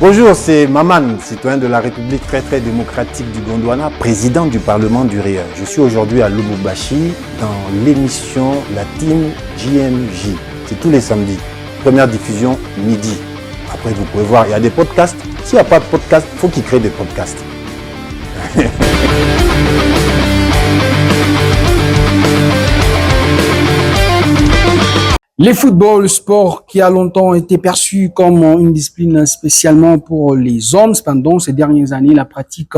Bonjour, c'est Maman, citoyen de la République très démocratique du Gondwana, président du Parlement du Rire. Je suis aujourd'hui à Lubumbashi dans l'émission La Team JMJ. C'est tous les samedis. Première diffusion midi. Après, vous pouvez voir, il y a des podcasts. S'il n'y a pas de podcast, il faut qu'ils créent des podcasts. Les footballs, sport qui a longtemps été perçu comme une discipline spécialement pour les hommes. Cependant, ces dernières années, la pratique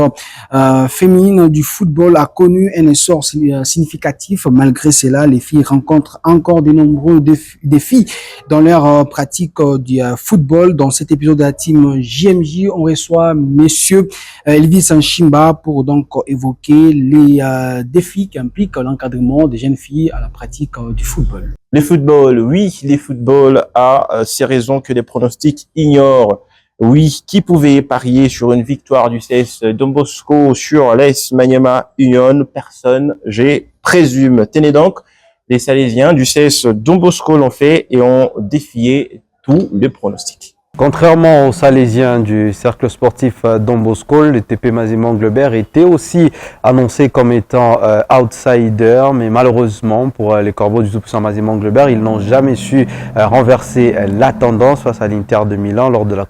féminine du football a connu un essor significatif. Malgré cela, les filles rencontrent encore de nombreux défis dans leur pratique du football. Dans cet épisode de la team JMJ, on reçoit messieurs Elvis Nchimba pour donc évoquer les défis qui impliquent l'encadrement des jeunes filles à la pratique du football. Les footballs, oui, les footballs a ces raisons que les pronostics ignorent. Oui, qui pouvait parier sur une victoire du CS Don Bosco sur l'AS Maniema Union? Personne, je présume. Tenez donc, les Salésiens du CS Don Bosco l'ont fait et ont défié tous les pronostics. Contrairement aux Salésiens du cercle sportif Don Bosco, le TP Mazembe-Anglebert était aussi annoncé comme étant outsider, mais malheureusement pour les Corbeaux du tout-puissant Mazembe-Anglebert, ils n'ont jamais su renverser la tendance face à l'Inter de Milan lors de la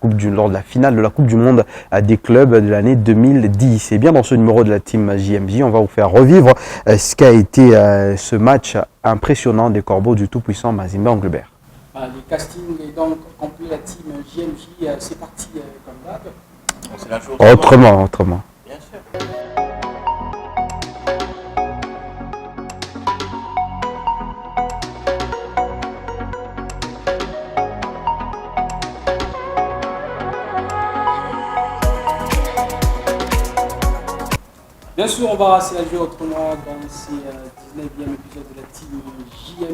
finale de la Coupe du Monde des clubs de l'année 2010. Et bien dans ce numéro de la team JMJ, on va vous faire revivre ce qu'a été ce match impressionnant des Corbeaux du tout-puissant Mazembe-Anglebert. Le casting est donc complet, la team JMJ, c'est parti comme d'hab. C'est la chose Autrement. Bien sûr. Bien sûr, on va s'élargir autrement dans ces 19e épisode de la team JMJ.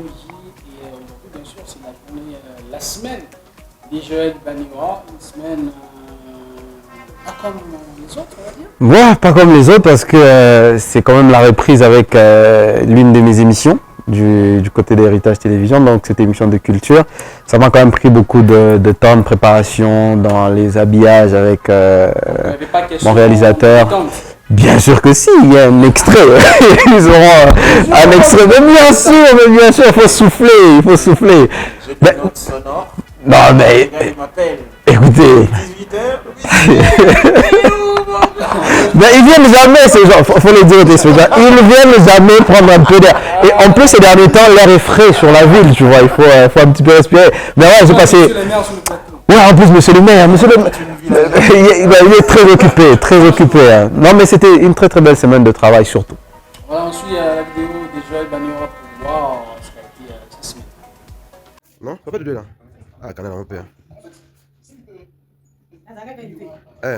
Et aujourd'hui, bien sûr, c'est la journée, la semaine des Joël Baniwa. Une semaine pas comme les autres, on va dire. Ouais, pas comme les autres parce que c'est quand même la reprise avec l'une de mes émissions du côté d'Héritage Télévision, donc cette émission de culture. Ça m'a quand même pris beaucoup de temps de préparation dans les habillages avec mon réalisateur. Bien sûr que si, il y a un extrait. Ils auront un extrait. Mais bien sûr, il faut souffler. J'ai une note sonore. Non, mais Il m'appelle. écoutez. 18h. Ben, ils viennent jamais, ces gens, faut le dire aux téléspectateurs, ils viennent jamais prendre un peu d'air. Et en plus, ces derniers temps, l'air est frais sur la ville, tu vois, il faut un petit peu respirer. Mais ouais, j'ai passé... Ouais, en plus, monsieur le maire, il est très occupé. Hein. Non, mais c'était une très belle semaine de travail, surtout. Voilà, on suit la vidéo des Joël Baniwa pour voir ce qu'a été cette semaine. Non, pas de deux là. Ah, canal européen. Eh.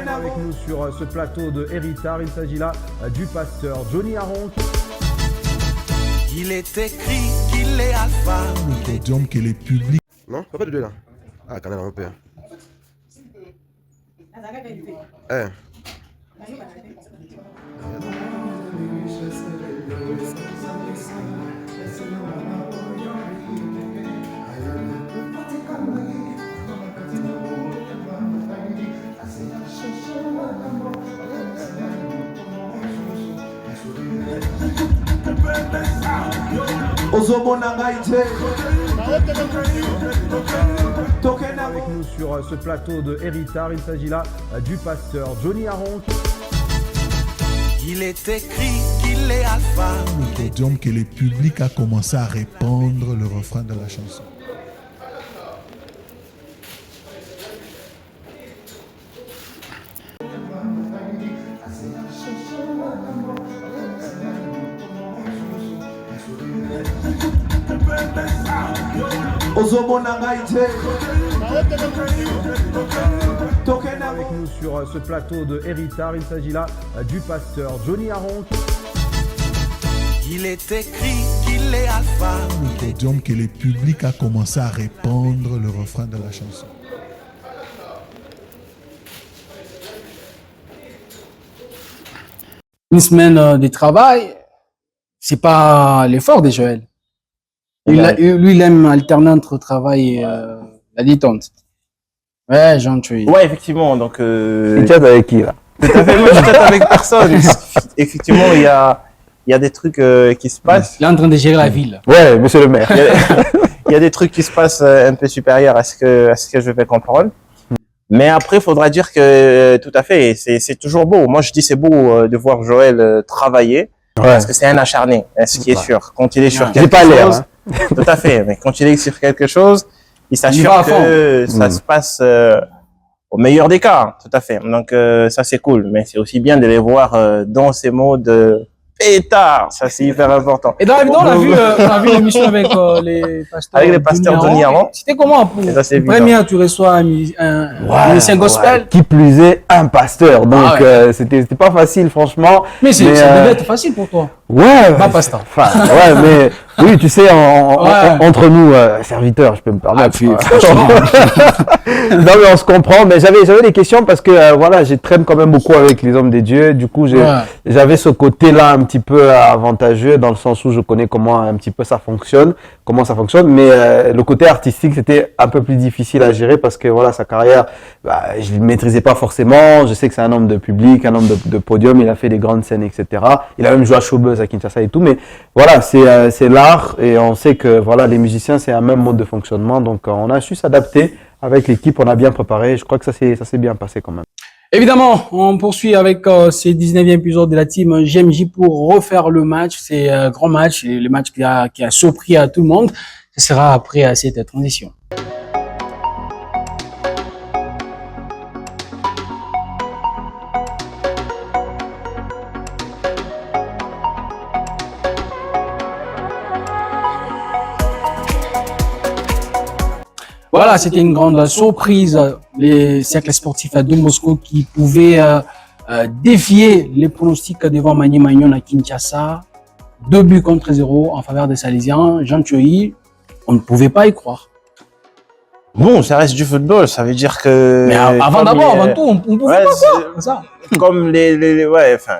Avec nous sur ce plateau de Héritage, il s'agit là du pasteur Johnny Aron. Il est écrit qu'il est alpha. Le podium que les publics. Non, pas de deux là. Ah, canal européen. Eh. Avec nous sur ce plateau de Héritage, il s'agit là du pasteur Johnny Aron. Il est écrit qu'il est alpha. Le podium que le public a commencé à répandre le refrain de la chanson. Avec Avec nous sur ce plateau de Héritage, il s'agit là du pasteur Johnny Aron. Il est écrit qu'il est alpha. Le podium que le public a commencé à répandre le refrain de la chanson. Une semaine de travail, c'est pas l'effort de Joël. Lui, il aime alterner entre travail et la détente. Ouais, gentil. Ouais, effectivement. Donc, Tu chattes avec qui là? tout à fait, moi, je chatte avec personne. Effectivement, il y a des trucs qui se passent. Il est en train de gérer la ville. Ouais, monsieur le maire. Il y a des trucs qui se passent un peu supérieurs à ce que je vais comprendre. Mais après, il faudra dire que tout à fait, c'est toujours beau. Moi, je dis c'est beau de voir Joël travailler parce que c'est un acharné, ce qui est sûr. Quand il est sur Ouais. quelque J'ai pas l'air, chose, tout à fait. Mais quand il est sur quelque chose, il va s'assure à que ça se passe au meilleur des cas. Tout à fait. Donc ça c'est cool. Mais c'est aussi bien de les voir dans ces modes pétard. Ça c'est hyper important. Et dans la vidéo, on a vu l'émission avec les pasteurs. Avec les pasteurs Johnny Aron. C'était comment pour Et ça, c'est évident. première, tu reçois un musicien gospel. Ouais, qui plus est, un pasteur. Donc, Ah ouais. c'était pas facile, franchement. Mais ça Mais, devait être facile pour toi. Ouais. Pas pasteur. Enfin, ouais, mais oui, tu sais, Ouais. entre nous, serviteurs, je peux me permettre. puis, Non, mais on se comprend. Mais j'avais des questions parce que voilà, je traîne quand même beaucoup avec les hommes des dieux. Du coup, j'avais ce côté-là un petit peu avantageux dans le sens où je connais comment un petit peu ça fonctionne, Mais le côté artistique, c'était un peu plus difficile à gérer parce que voilà, sa carrière, je ne maîtrisais pas forcément. Je sais que c'est un homme de public, un homme de podium. Il a fait des grandes scènes, etc. Il a même joué à Showbuzz à Kinshasa et tout. Mais voilà, c'est l'art et on sait que voilà, les musiciens, c'est un même mode de fonctionnement. Donc, on a su s'adapter avec l'équipe. On a bien préparé. Je crois que ça s'est bien passé quand même. Évidemment, on poursuit avec ce 19e épisode de la team JMJ pour refaire le match. C'est un grand match, et le match qui a surpris à tout le monde. Ce sera après cette transition. Voilà, c'était une grande surprise. Les cercles sportifs à Don Bosco qui pouvaient défier les pronostics devant Maniema Union à Kinshasa. 2-0 en faveur des Salésiens. Jean Thioui, on ne pouvait pas y croire. Bon, ça reste du football. Ça veut dire que. Mais avant tout, on ne pouvait Ouais, pas croire. Ça. comme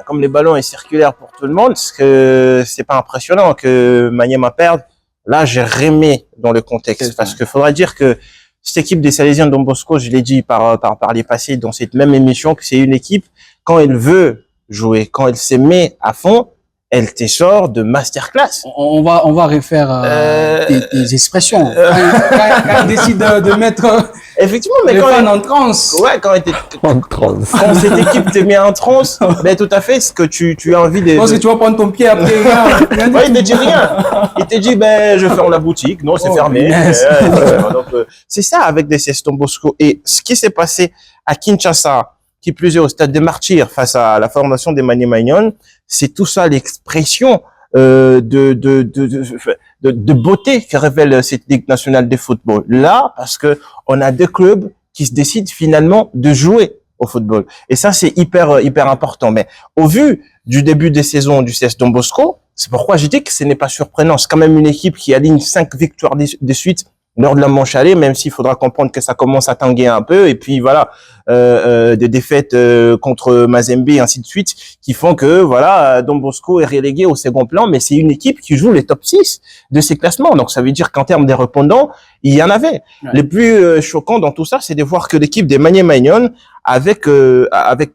comme les ballons est circulaire pour tout le monde, parce que c'est pas impressionnant que Maniema perde. Là, j'ai remé dans le contexte parce qu'il faudra dire que cette équipe des Salésiens de Don Bosco, je l'ai dit par les passés dans cette même émission, que c'est une équipe, quand elle veut jouer, quand elle se met à fond, elle te sort de masterclass. On va refaire des expressions. Quand elle décide de mettre Effectivement, mais les quand fans en transe. ouais, quand cette équipe te met en transe, ben tout à fait, ce que tu as envie de. Je pense que tu vas prendre ton pied après. Ouais, il te dit rien. Il te dit, ben, je ferme la boutique. Non, c'est fermé. Yes. Donc, c'est ça avec des CS Don Bosco. Et ce qui s'est passé à Kinshasa, qui plus est au stade des Martyrs face à la formation des Maniema Union, c'est tout ça l'expression de beauté que révèle cette Ligue nationale de football. Là, parce que on a deux clubs qui se décident finalement de jouer au football. Et ça, c'est hyper important. Mais au vu du début des saisons du CS Don Bosco, c'est pourquoi j'ai dit que ce n'est pas surprenant. C'est quand même une équipe qui aligne 5 victoires de suite lors de la manche aller, même s'il faudra comprendre que ça commence à tanguer un peu. Et puis voilà, des défaites contre Mazembe et ainsi de suite, qui font que voilà, Don Bosco est relégué au second plan. Mais c'est une équipe qui joue les top 6 de ces classements. Donc ça veut dire qu'en termes des répondants, il y en avait. Ouais. Le plus choquant dans tout ça, c'est de voir que l'équipe des Maniema Union, avec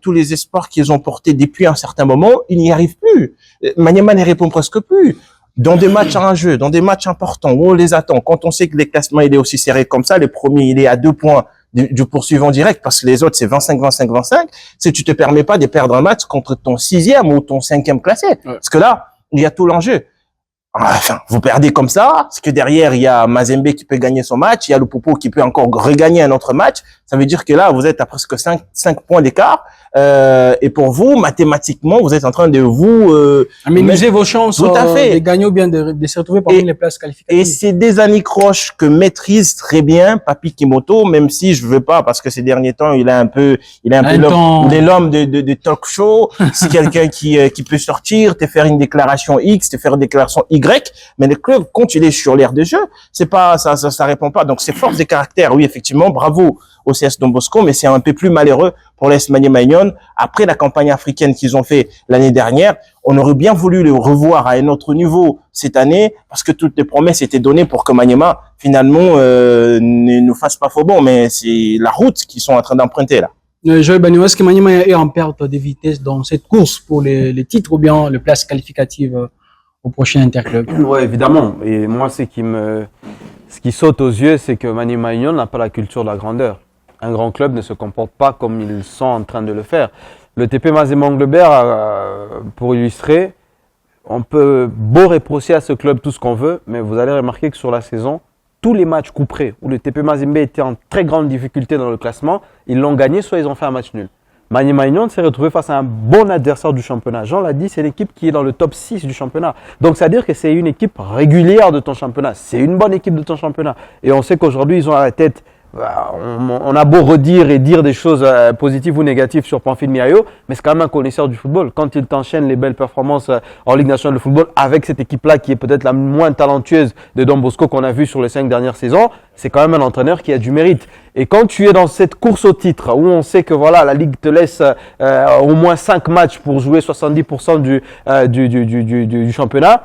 tous les espoirs qu'ils ont portés depuis un certain moment, ils n'y arrivent plus. Maniema ne répond presque plus. Dans des matchs en jeu, dans des matchs importants où on les attend, quand on sait que les classements il est aussi serré comme ça, le premier il est à 2 points du poursuivant direct parce que les autres c'est 25-25-25, si tu te permets pas de perdre un match contre ton 6e ou ton 5e classé. Ouais. Parce que là, il y a tout l'enjeu. Enfin, vous perdez comme ça, parce que derrière, il y a Mazembe qui peut gagner son match, il y a le Popo qui peut encore regagner un autre match. Ça veut dire que là, vous êtes à presque 5 points d'écart. Et pour vous, mathématiquement, vous êtes en train de vous aménager vos chances tout à fait. de gagner ou bien de se retrouver parmi les places qualificatives. Et c'est des anicroches que maîtrise très bien Papi Kimoto, même si je veux pas, parce que ces derniers temps, il est un peu l'homme de talk show. C'est quelqu'un qui peut sortir, te faire une déclaration X, te faire une déclaration Y, mais le club, quand il est sur l'aire de jeu, c'est pas, ça répond pas. Donc, c'est force des caractères. Oui, effectivement, bravo au CS Don Bosco, mais c'est un peu plus malheureux pour l'AS Maniema Union. Après la campagne africaine qu'ils ont fait l'année dernière, on aurait bien voulu le revoir à un autre niveau cette année, parce que toutes les promesses étaient données pour que Maniema, finalement, ne nous fasse pas faux bon, mais c'est la route qu'ils sont en train d'emprunter, là. Joël Bagno, est-ce que Maniema est en perte de vitesse dans cette course pour les titres ou bien les places qualificatives au prochain interclub? Ouais, évidemment. Et moi, ce qui saute aux yeux, c'est que Maniema Union n'a pas la culture de la grandeur. Un grand club ne se comporte pas comme ils sont en train de le faire. Le TP Mazembe Anglebert, pour illustrer, on peut beau reprocher à ce club tout ce qu'on veut, mais vous allez remarquer que sur la saison, tous les matchs couperés où le TP Mazembe était en très grande difficulté dans le classement, ils l'ont gagné, soit ils ont fait un match nul. Maniema Union s'est retrouvé face à un bon adversaire du championnat. Jean l'a dit, c'est l'équipe qui est dans le top 6 du championnat. Donc, c'est-à-dire que c'est une équipe régulière de ton championnat. C'est une bonne équipe de ton championnat. Et on sait qu'aujourd'hui, ils ont à la tête. On a beau redire et dire des choses positives ou négatives sur Pamphile Miayo, mais c'est quand même un connaisseur du football. Quand il t'enchaîne les belles performances en Ligue nationale de football avec cette équipe-là qui est peut-être la moins talentueuse de Don Bosco qu'on a vu sur les 5 dernières saisons, c'est quand même un entraîneur qui a du mérite. Et quand tu es dans cette course au titre où on sait que voilà, la Ligue te laisse au moins 5 matchs pour jouer 70% du championnat,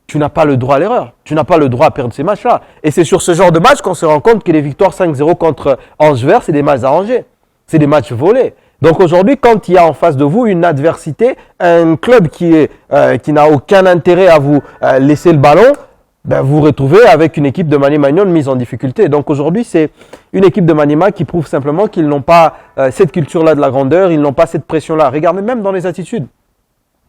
tu n'as pas le droit à l'erreur. Tu n'as pas le droit à perdre ces matchs-là. Et c'est sur ce genre de match qu'on se rend compte que les victoires 5-0 contre Ange-Vert, c'est des matchs arrangés. C'est des matchs volés. Donc aujourd'hui, quand il y a en face de vous une adversité, un club qui n'a aucun intérêt à vous laisser le ballon, ben vous vous retrouvez avec une équipe de Maniema Union mise en difficulté. Donc aujourd'hui, c'est une équipe de Maniema qui prouve simplement qu'ils n'ont pas cette culture-là de la grandeur, ils n'ont pas cette pression-là. Regardez même dans les attitudes.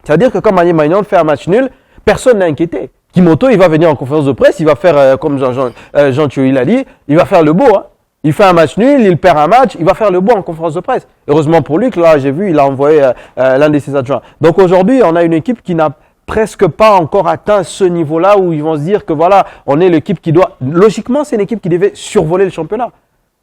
C'est-à-dire que quand Maniema Union fait un match nul, personne n'est inquiété. Kimoto, il va venir en conférence de presse, il va faire, comme Jean Thio, il a dit, il va faire le beau. Hein. Il fait un match nul, il perd un match, il va faire le beau en conférence de presse. Heureusement pour lui que là, j'ai vu, il a envoyé l'un de ses adjoints. Donc aujourd'hui, on a une équipe qui n'a presque pas encore atteint ce niveau-là où ils vont se dire que voilà, on est l'équipe qui doit... Logiquement, c'est une équipe qui devait survoler le championnat.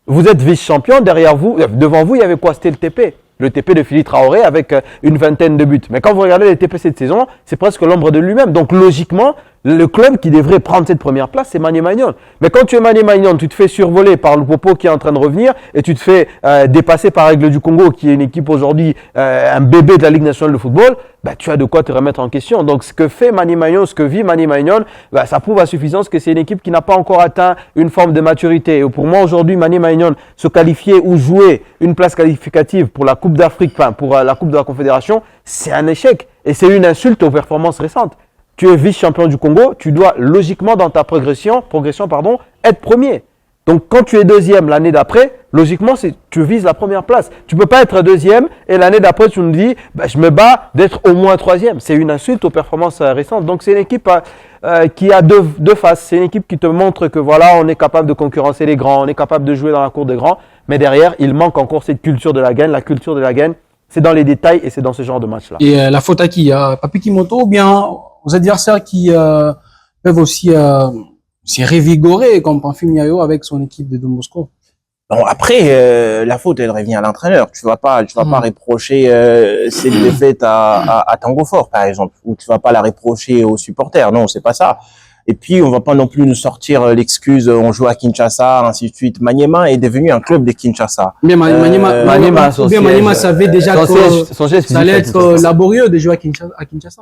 Vous êtes vice-champion, devant vous, il y avait quoi? C'était le TP. Le TP de Philippe Traoré avec une vingtaine de buts. Mais quand vous regardez les TP cette saison, c'est presque l'ombre de lui-même. Donc logiquement, le club qui devrait prendre cette première place, c'est Maniema Union. Mais quand tu es Maniema Union, tu te fais survoler par le Popo qui est en train de revenir et tu te fais dépasser par Aigle du Congo qui est une équipe aujourd'hui, un bébé de la Ligue nationale de football, bah, tu as de quoi te remettre en question. Donc ce que fait Maniema Union, ce que vit Maniema Union, bah, ça prouve à suffisance que c'est une équipe qui n'a pas encore atteint une forme de maturité. Et pour moi aujourd'hui, Maniema Union se qualifier ou jouer une place qualificative pour la Coupe d'Afrique, enfin pour la Coupe de la Confédération, c'est un échec et c'est une insulte aux performances récentes. Tu es vice-champion du Congo, tu dois logiquement dans ta progression, être premier. Donc quand tu es deuxième l'année d'après, logiquement tu vises la première place. Tu peux pas être deuxième et l'année d'après tu nous dis bah, je me bats d'être au moins troisième. C'est une insulte aux performances récentes. Donc c'est une équipe qui a deux faces. C'est une équipe qui te montre que voilà, on est capable de concurrencer les grands, on est capable de jouer dans la cour des grands, mais derrière il manque encore cette culture de la gagne. La culture de la gagne, c'est dans les détails et c'est dans ce genre de match-là. Et la faute à qui? Papi Kimoto ou bien aux adversaires qui peuvent aussi s'est révigoré comme Pamphile Miayo avec son équipe de Don Bosco. Bon, après, la faute, elle revient à l'entraîneur. Tu vas pas reprocher cette défaite à Tango Fort, par exemple, ou tu vas pas la reprocher aux supporters. Non, c'est pas ça. Et puis, on va pas non plus nous sortir l'excuse, on joue à Kinshasa, ainsi de suite. Maniema est devenu un club de Kinshasa. Bien, Maniema savait déjà que ça allait être laborieux de jouer à Kinshasa.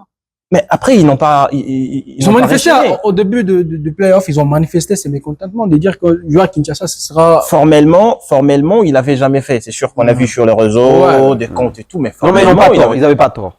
Mais après, ils n'ont pas, ils ont manifesté au début du play-off, ils ont manifesté ces mécontentements de dire que jouer à Kinshasa, ce sera... Formellement, il l'avait jamais fait. C'est sûr qu'on a vu sur les réseaux, des comptes et tout, mais formellement, ils n'avaient pas tort.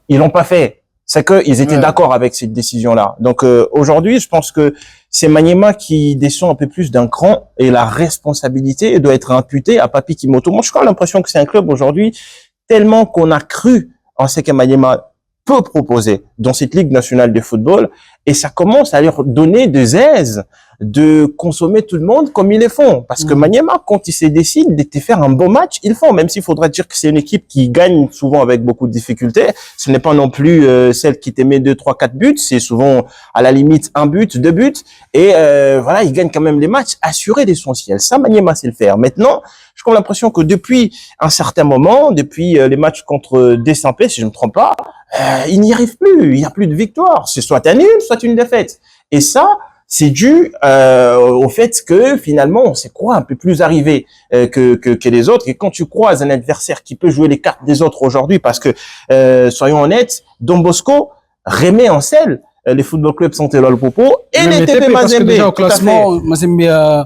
Ils l'ont pas fait. C'est qu'ils étaient d'accord avec cette décision-là. Donc, aujourd'hui, je pense que c'est Maniema qui descend un peu plus d'un cran et la responsabilité doit être imputée à Papi Kimoto. Moi, je crois l'impression que c'est un club aujourd'hui tellement qu'on a cru en ce que Maniema peut proposer dans cette Ligue nationale de football. et ça commence à leur donner des aises de consommer tout le monde comme ils le font. Parce que Maniema, quand ils se décident de te faire un bon match, ils le font. Même s'il faudrait dire que c'est une équipe qui gagne souvent avec beaucoup de difficultés. Ce n'est pas non plus celle qui te met 2, 3, 4 buts. C'est souvent à la limite 1 but, 2 buts. Et voilà, ils gagnent quand même les matchs. Assurer l'essentiel. Ça, Maniema sait le faire. Maintenant, j'ai comme l'impression que depuis un certain moment, depuis les matchs contre Desampé, si je ne me trompe pas, il n'y arrive plus. Il n'y a plus de victoire. C'est soit un nul, soit une défaite. Et ça, c'est dû au fait que finalement on s'est croit un peu plus arrivé que les autres. Et quand tu croises un adversaire qui peut jouer les cartes des autres aujourd'hui, parce que soyons honnêtes, Don Bosco remet en selle les football clubs Santé Lupopo et les TP Mazembe. Parce que déjà au classement, Mazembe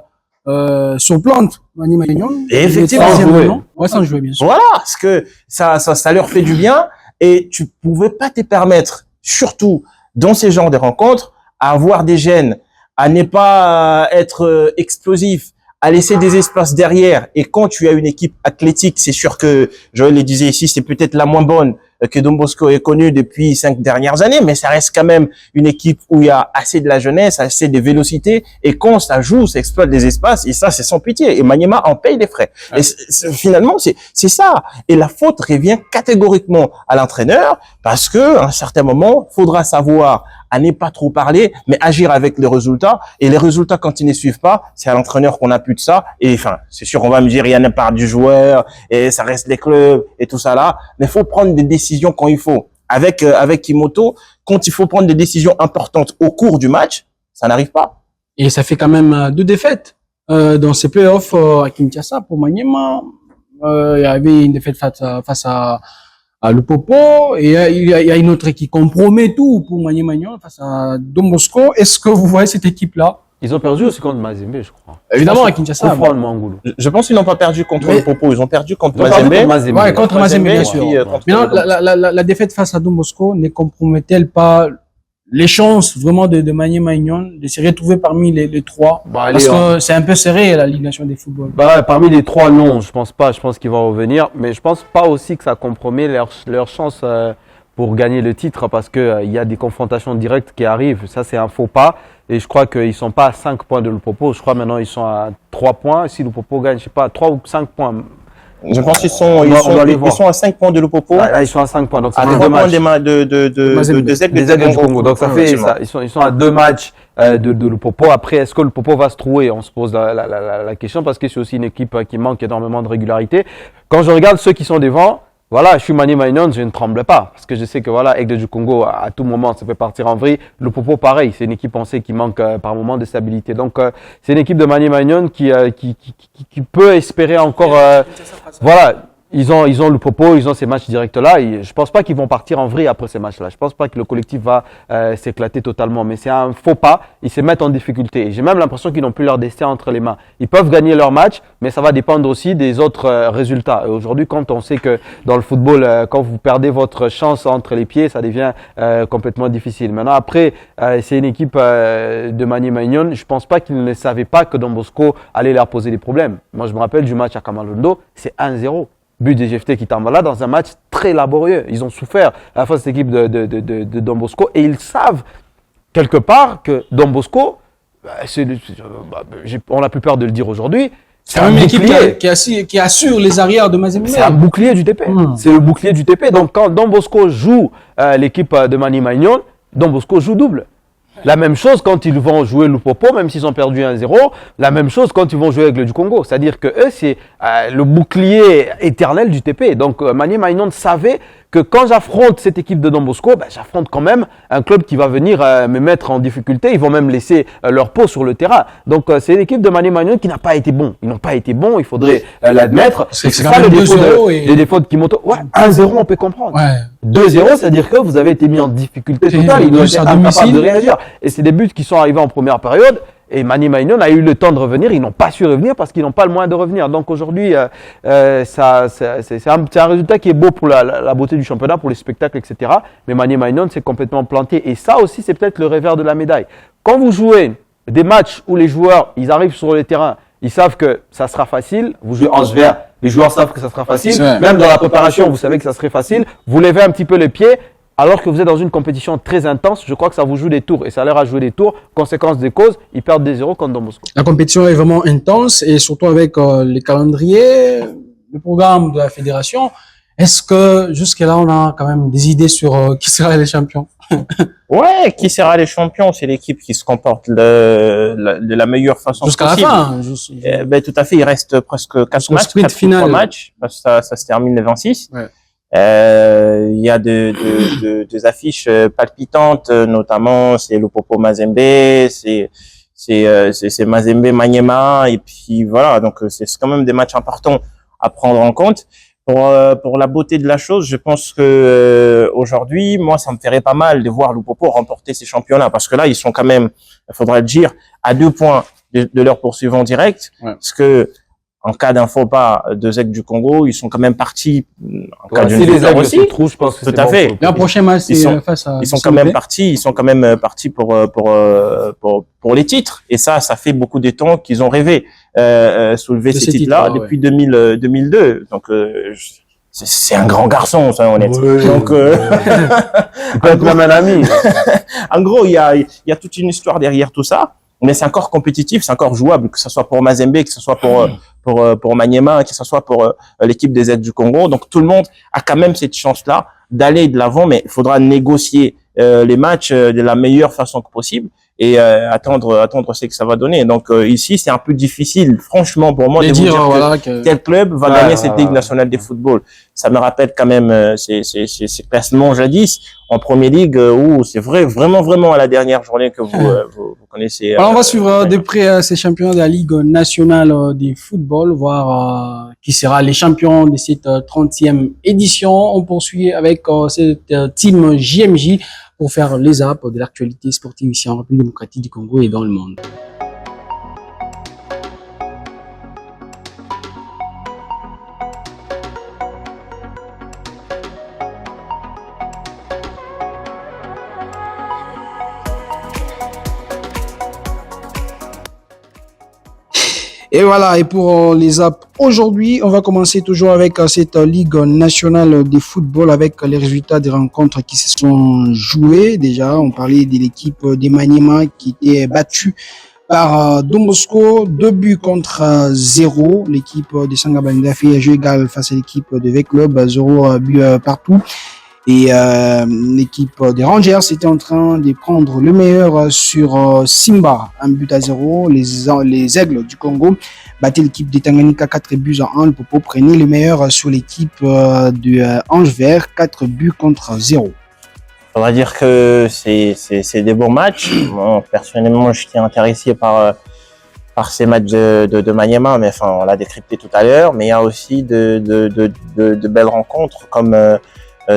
surplante Maniema Union. Et effectivement, sans jouer bien sûr. Voilà, parce que ça leur fait du bien et tu pouvais pas te permettre, surtout dans ces genres de rencontres, à avoir des gènes, à ne pas être explosif, à laisser des espaces derrière. Et quand tu as une équipe athlétique, c'est sûr que, Joël le disait ici, c'est peut-être la moins bonne que Don Bosco ait connue depuis 5 dernières années, mais ça reste quand même une équipe où il y a assez de la jeunesse, assez de vélocité, et quand ça joue, ça exploite des espaces, et ça, c'est sans pitié. Et Maniema en paye les frais. Ouais. Et finalement, c'est ça. Et la faute revient catégoriquement à l'entraîneur, parce que, à un certain moment, faudra savoir à ne pas trop parler, mais agir avec les résultats. Et les résultats, quand ils ne suivent pas, c'est à l'entraîneur qu'on a plus de ça. Et enfin, c'est sûr, on va me dire, il y en a part du joueur, et ça reste les clubs, et tout ça là. Mais il faut prendre des décisions quand il faut. Avec Kimoto, quand il faut prendre des décisions importantes au cours du match, ça n'arrive pas. Et ça fait quand même 2 défaites dans ces playoffs à Kinshasa pour Maniema. Il y avait une défaite face à Lupopo, et il y a une autre qui compromet tout pour Maniema Union face à Don Bosco. Est-ce que vous voyez cette équipe-là? Ils ont perdu aussi contre Mazembe, je crois. Évidemment, à Kinshasa. Je pense qu'ils n'ont pas perdu contre Lupopo, ils ont perdu contre Mazembe. Ouais, contre Mazembe, bien sûr. Maintenant, la défaite face à Don Bosco ne compromet-elle pas les chances vraiment de Maniema Union de se retrouver parmi les 3? Parce que c'est un peu serré la Ligue nationale des football. Parmi les 3, non, je pense pas. Je pense qu'ils vont revenir, mais je pense pas aussi que ça compromet leur chance pour gagner le titre, parce que il y a des confrontations directes qui arrivent. Ça, c'est un faux pas. Et je crois qu'ils sont pas à 5 points de Lupopo. Je crois maintenant ils sont à 3 points. Si Lupopo gagne, je sais pas, 3 ou 5 points. Je pense qu'ils sont à 5 points de Lupopo. Là, ils sont à 5 points. Donc, ça fait 2 matchs des Aigles du Congo. Donc, ça fait ça. Ils sont à 2 matchs de Lupopo. Après, est-ce que Lupopo va se trouver? On se pose la question, parce que c'est aussi une équipe qui manque énormément de régularité. Quand je regarde ceux qui sont devant, voilà, je suis Maniema Union, je ne tremble pas, parce que je sais que voilà, Aigle du Congo, à tout moment, ça peut partir en vrille. Lupopo, pareil, c'est une équipe, on sait, qui manque par moment de stabilité. Donc, c'est une équipe de Maniema Union qui peut espérer encore, voilà. Ils ont Lupopo, ils ont ces matchs directs là. Et je pense pas qu'ils vont partir en vrille après ces matchs-là. Je pense pas que le collectif va s'éclater totalement. Mais c'est un faux pas. Ils se mettent en difficulté. Et j'ai même l'impression qu'ils n'ont plus leur destin entre les mains. Ils peuvent gagner leur match, mais ça va dépendre aussi des autres résultats. Et aujourd'hui, quand on sait que dans le football, quand vous perdez votre chance entre les pieds, ça devient complètement difficile. Maintenant, après, c'est une équipe de Maniema Union. Je pense pas qu'ils ne savaient pas que Don Bosco allait leur poser des problèmes. Moi, je me rappelle du match à Kamalondo, c'est 1-0. But des GFT qui tombe là dans un match très laborieux. Ils ont souffert à la fois cette équipe de Don Bosco, et ils savent quelque part que Don Bosco, on n'a plus peur de le dire aujourd'hui, c'est une équipe qui assure les arrières de Mazembe. C'est un bouclier du TP. C'est le bouclier du TP. Donc quand Don Bosco joue l'équipe de Maniema Union, Don Bosco joue double. La même chose quand ils vont jouer Lupopo, même s'ils ont perdu 1-0. La même chose quand ils vont jouer Aigle du Congo. C'est-à-dire que eux, c'est le bouclier éternel du TP. Donc Maniema Union savait que quand j'affronte cette équipe de Don Bosco, j'affronte quand même un club qui va venir me mettre en difficulté. Ils vont même laisser leur peau sur le terrain. Donc c'est une équipe de Maniema Union qui n'a pas été bon. Ils n'ont pas été bons, il faudrait l'admettre. C'est ça le défaut des défauts de Kimoto. Ouais, 1-0, on peut comprendre. Ouais. 2-0, c'est-à-dire que vous avez été mis en difficulté totale. Ils doivent être incapables de réagir. Et c'est des buts qui sont arrivés en première période. Et Maniema Union a eu le temps de revenir. Ils n'ont pas su revenir parce qu'ils n'ont pas le moyen de revenir. Donc aujourd'hui, c'est un résultat qui est beau pour la beauté du championnat, pour les spectacles, etc. Mais Maniema Union s'est complètement planté. Et ça aussi, c'est peut-être le revers de la médaille. Quand vous jouez des matchs où les joueurs, ils arrivent sur le terrain, ils savent que ça sera facile. Vous jouez en vert, les joueurs savent que ça sera facile. Même dans la préparation, vous savez que ça serait facile. Vous levez un petit peu les pieds. alors que vous êtes dans une compétition très intense, je crois que ça vous joue des tours et ça leur a joué des tours. Conséquence des causes, ils perdent des 0 contre Don Bosco. La compétition est vraiment intense et surtout avec les calendriers, le programme de la fédération. Est-ce que jusque-là, on a quand même des idées sur qui sera les champions? Ouais, qui sera les champions? C'est l'équipe qui se comporte de la meilleure façon Jusqu'à la possible. fin. Ben, tout à fait, il reste presque 4 matchs, sprint 4 final. matchs, parce que ça se termine le 26. Ouais. Il y a des affiches palpitantes, notamment c'est Lupopo Mazembe, c'est Mazembe Maniema, et puis voilà, donc c'est quand même des matchs importants à prendre en compte. Pour la beauté de la chose, je pense que aujourd'hui, moi, ça me ferait pas mal de voir Lupopo remporter ces championnats, parce que là, ils sont quand même, il faudra le dire, à 2 points de leur poursuivant direct, parce que en cas d'un faux pas de ZEC du Congo, ils sont quand même partis. En cas d'une victoire aussi, je pense que tout à fait. Le prochain match, c'est face à. Ils sont quand même partis pour les titres. Et ça fait beaucoup de temps qu'ils ont rêvé soulever ces titres-là depuis 2002. Donc c'est un grand garçon, ça, honnête. Ouais, donc tu peux être même un ami. En gros, il y a toute une histoire derrière tout ça. Mais c'est encore compétitif, c'est encore jouable, que ce soit pour Mazembe, que ce soit pour Maniema, que ce soit pour l'équipe des aides du Congo. Donc tout le monde a quand même cette chance-là d'aller de l'avant, mais il faudra négocier les matchs de la meilleure façon que possible et attendre ce que ça va donner. Donc ici, c'est un peu difficile, franchement, pour moi, de vous dire que tel club va gagner cette Ligue nationale de football. Ça me rappelle quand même ces classements jadis en Première Ligue où c'est vraiment à la dernière journée que vous connaissez. Alors, on va suivre de près ces championnats de la Ligue nationale de football, voir qui sera les champions de cette 30e édition. On poursuit avec cette team JMJ pour faire les apps de l'actualité sportive ici en République démocratique du Congo et dans le monde. Et voilà, et pour les apps aujourd'hui, on va commencer toujours avec cette Ligue nationale de football avec les résultats des rencontres qui se sont jouées. Déjà, on parlait de l'équipe de Maniema qui était battue par Don Bosco, 2 buts contre 0. L'équipe de Sangabanda fait jeu égal face à l'équipe de V-Club, 0 but partout. Et l'équipe des Rangers était en train de prendre le meilleur sur Simba, 1 but à 0. Les Aigles du Congo battaient l'équipe de Tanganyika 4 buts à 1. Le Popo prenait le meilleur sur l'équipe de Ange Vert, 4 buts contre 0. On va dire que c'est des bons matchs. Moi, personnellement, je suis intéressé par ces matchs de Maniema, mais enfin, on l'a décrypté tout à l'heure. Mais il y a aussi de belles rencontres comme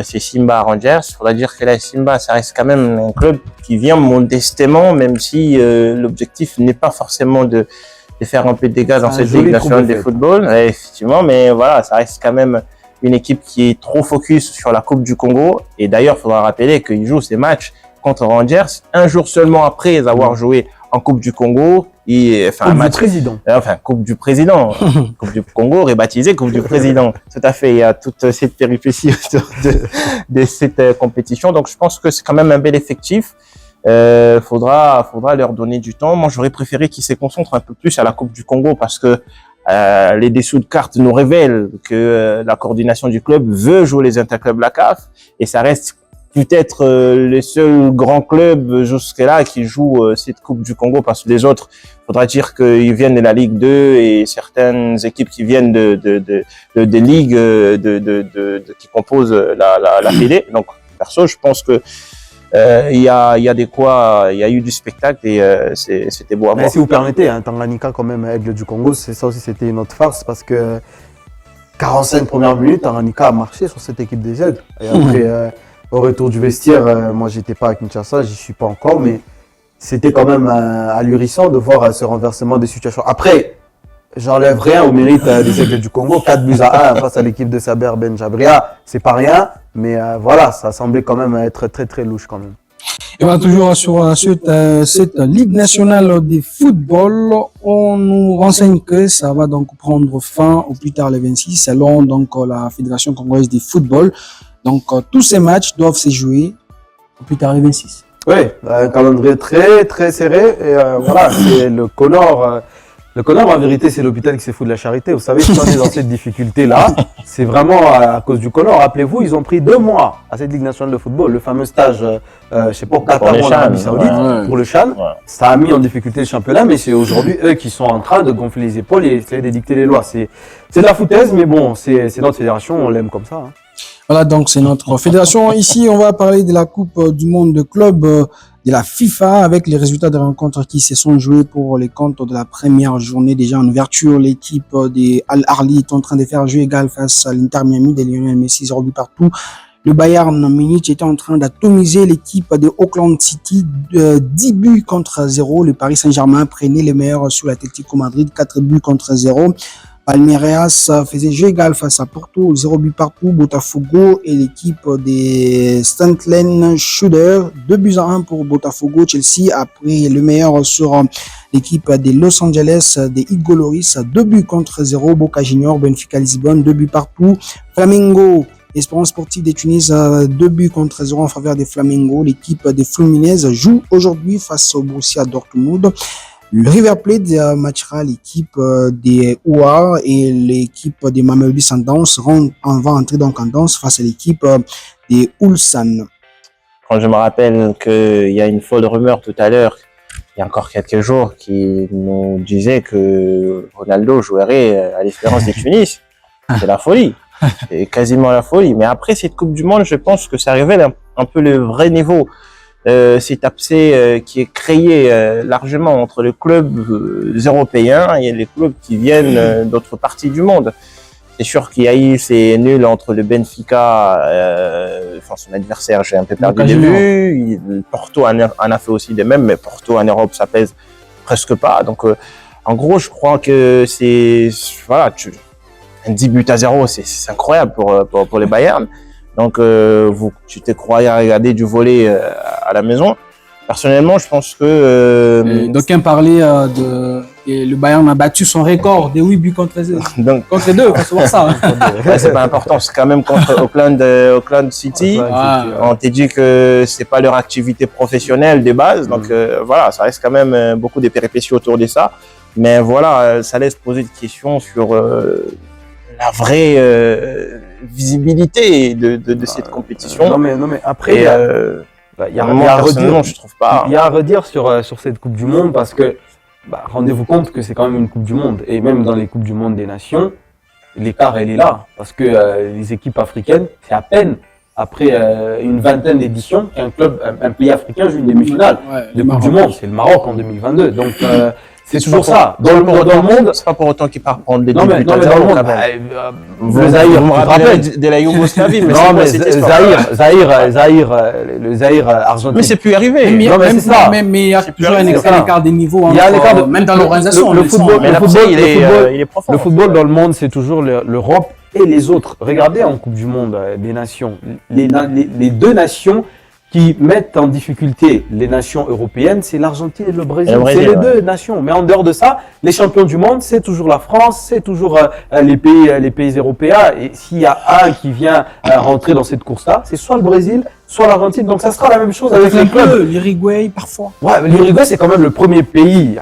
c'est Simba Rangers. Il faudra dire que là, Simba, ça reste quand même un club qui vient modestement, même si l'objectif n'est pas forcément de faire un peu de dégâts dans cette Ligue nationale de football. Ouais, effectivement, mais voilà, ça reste quand même une équipe qui est trop focus sur la Coupe du Congo. Et d'ailleurs, il faudra rappeler qu'ils jouent ces matchs contre Rangers un jour seulement après avoir joué en Coupe du Congo. Coupe du Président. Coupe du Congo rebaptisée Coupe du Président. Tout à fait. Il y a toute cette péripétie autour de cette compétition. Donc, je pense que c'est quand même un bel effectif. Faudra leur donner du temps. Moi, j'aurais préféré qu'ils se concentrent un peu plus à la Coupe du Congo parce que les dessous de cartes nous révèlent que la coordination du club veut jouer les interclubs la CAF et ça reste peut-être les seuls grands clubs jusque-là qui jouent cette Coupe du Congo parce que les autres, faudra dire qu'ils viennent de la Ligue 2 et certaines équipes qui viennent des ligues qui composent la Fédé. Donc, perso, je pense que il y a eu du spectacle et c'était beau à voir. Mais si vous permettez, Tanganyika quand même, Aigle du Congo, c'est ça aussi, c'était une autre farce parce que 45 premières minutes, Tanganyika a marché sur cette équipe des Aigles. Et après, au retour du vestiaire, moi j'étais pas à Kinshasa, j'y suis pas encore, mais c'était quand même ahurissant de voir ce renversement des situations. Après, j'enlève rien au mérite des Aigles du Congo, 4 buts à 1 face à l'équipe de Saber Ben Jabria, c'est pas rien, mais voilà, ça semblait quand même être très très louche quand même. Et bien toujours sur cette Ligue nationale de football, on nous renseigne que ça va donc prendre fin au plus tard le 26 selon donc la Fédération congolaise de football. Donc, tous ces matchs doivent se jouer au plus tard le 26. Oui, un calendrier très très serré. Et voilà, c'est le Connor. Le Connor, en vérité, c'est l'hôpital qui s'est foutu de la charité. Vous savez, si on est dans cette difficulté-là, c'est vraiment à cause du Connor. Rappelez-vous, ils ont pris 2 mois à cette Ligue nationale de football, le fameux stage, je sais pas, au Qatar ou en Arabie Saoudite, pour le CHAN. Ouais. Ça a mis en difficulté le championnat, mais c'est aujourd'hui eux qui sont en train de gonfler les épaules et essayer d'édicter les lois. C'est de la foutaise, mais bon, c'est notre fédération, on l'aime comme ça. Hein. Voilà, donc c'est notre fédération. Ici, on va parler de la Coupe du Monde de club de la FIFA avec les résultats des rencontres qui se sont jouées pour les comptes de la première journée. Déjà en ouverture, l'équipe des Al Ahly est en train de faire jeu égal face à l'Inter Miami de Lionel Messi, 0 but partout. Le Bayern Munich était en train d'atomiser l'équipe de Auckland City, 10 buts contre 0. Le Paris Saint-Germain prenait les meilleurs sur l'Atlético Madrid, 4 buts contre 0. Palmeiras faisait jeu égal face à Porto, 0 but partout. Botafogo et l'équipe des Stantlen Shooter, 2 buts à 1 pour Botafogo. Chelsea a pris le meilleur sur l'équipe des Los Angeles des Hugo Lloris, 2 buts contre 0. Boca Juniors, Benfica Lisbonne, 2 buts partout. Flamengo, Espérance sportive de Tunis, 2 buts contre 0 en faveur des Flamengo. L'équipe des Fluminense joue aujourd'hui face au Borussia Dortmund. Le River Plate matchera l'équipe des UA et l'équipe des Mamelodi Sundowns va entrer donc en danse face à l'équipe des Ulsan. Quand je me rappelle qu'il y a une folle rumeur tout à l'heure, il y a encore quelques jours, qui nous disait que Ronaldo jouerait à l'Espérance de Tunis. C'est la folie. C'est quasiment la folie. Mais après cette Coupe du Monde, je pense que ça révèle un peu le vrai niveau. Cet abcès qui est créé largement entre les clubs européens et les clubs qui viennent d'autres parties du monde. C'est sûr qu'il y a eu ces nuls entre le Benfica, enfin son adversaire, j'ai un peu perdu le début. Porto en a fait aussi des mêmes, mais Porto en Europe ça pèse presque pas. Donc en gros, je crois que c'est voilà, un 10 buts à 0, c'est incroyable pour les Bayern. Donc, tu te croyais à regarder du volley à la maison. Personnellement, je pense que... D'aucuns parlaient et le Bayern a battu son record des 8 buts contre 2. Il faut savoir ça. Hein. C'est pas important, c'est quand même contre Auckland City. On t'a dit que c'est pas leur activité professionnelle de base. Donc, voilà, ça reste quand même beaucoup de péripéties autour de ça. Mais voilà, ça laisse poser des questions sur... la vraie visibilité de cette compétition. Non mais après il y a à redire, je trouve pas. Il y a à redire sur cette Coupe du Monde parce que rendez-vous compte que c'est quand même une Coupe du Monde et même dans les Coupes du Monde des nations, l'écart elle est là parce que les équipes africaines, c'est à peine après une vingtaine d'éditions qu'un pays africain joue une demi-finale de Coupe du Monde, c'est le Maroc en 2022. Donc c'est toujours ça. Dans le monde, c'est pas pour autant qu'ils partent prendre des buts. Non, mais dans le monde, le Zaïre, vous me rappelez de la Yougoslavie, mais non, mais le Zaïre argentin. Mais c'est plus arrivé. Mais il y a toujours un écart des niveaux. Il y a un écart même dans l'organisation. Le football dans le monde, c'est toujours l'Europe et les autres. Regardez en Coupe du Monde des nations, les deux nations qui mettent en difficulté les nations européennes, c'est l'Argentine et le Brésil. C'est les deux nations. Mais en dehors de ça, les champions du monde, c'est toujours la France, c'est toujours les pays européens. Et s'il y a un qui vient rentrer dans cette course-là, c'est soit le Brésil, soit l'Argentine. Donc ça sera la même chose avec les clubs. L'Uruguay, parfois. Ouais, l'Uruguay, c'est quand même le premier pays.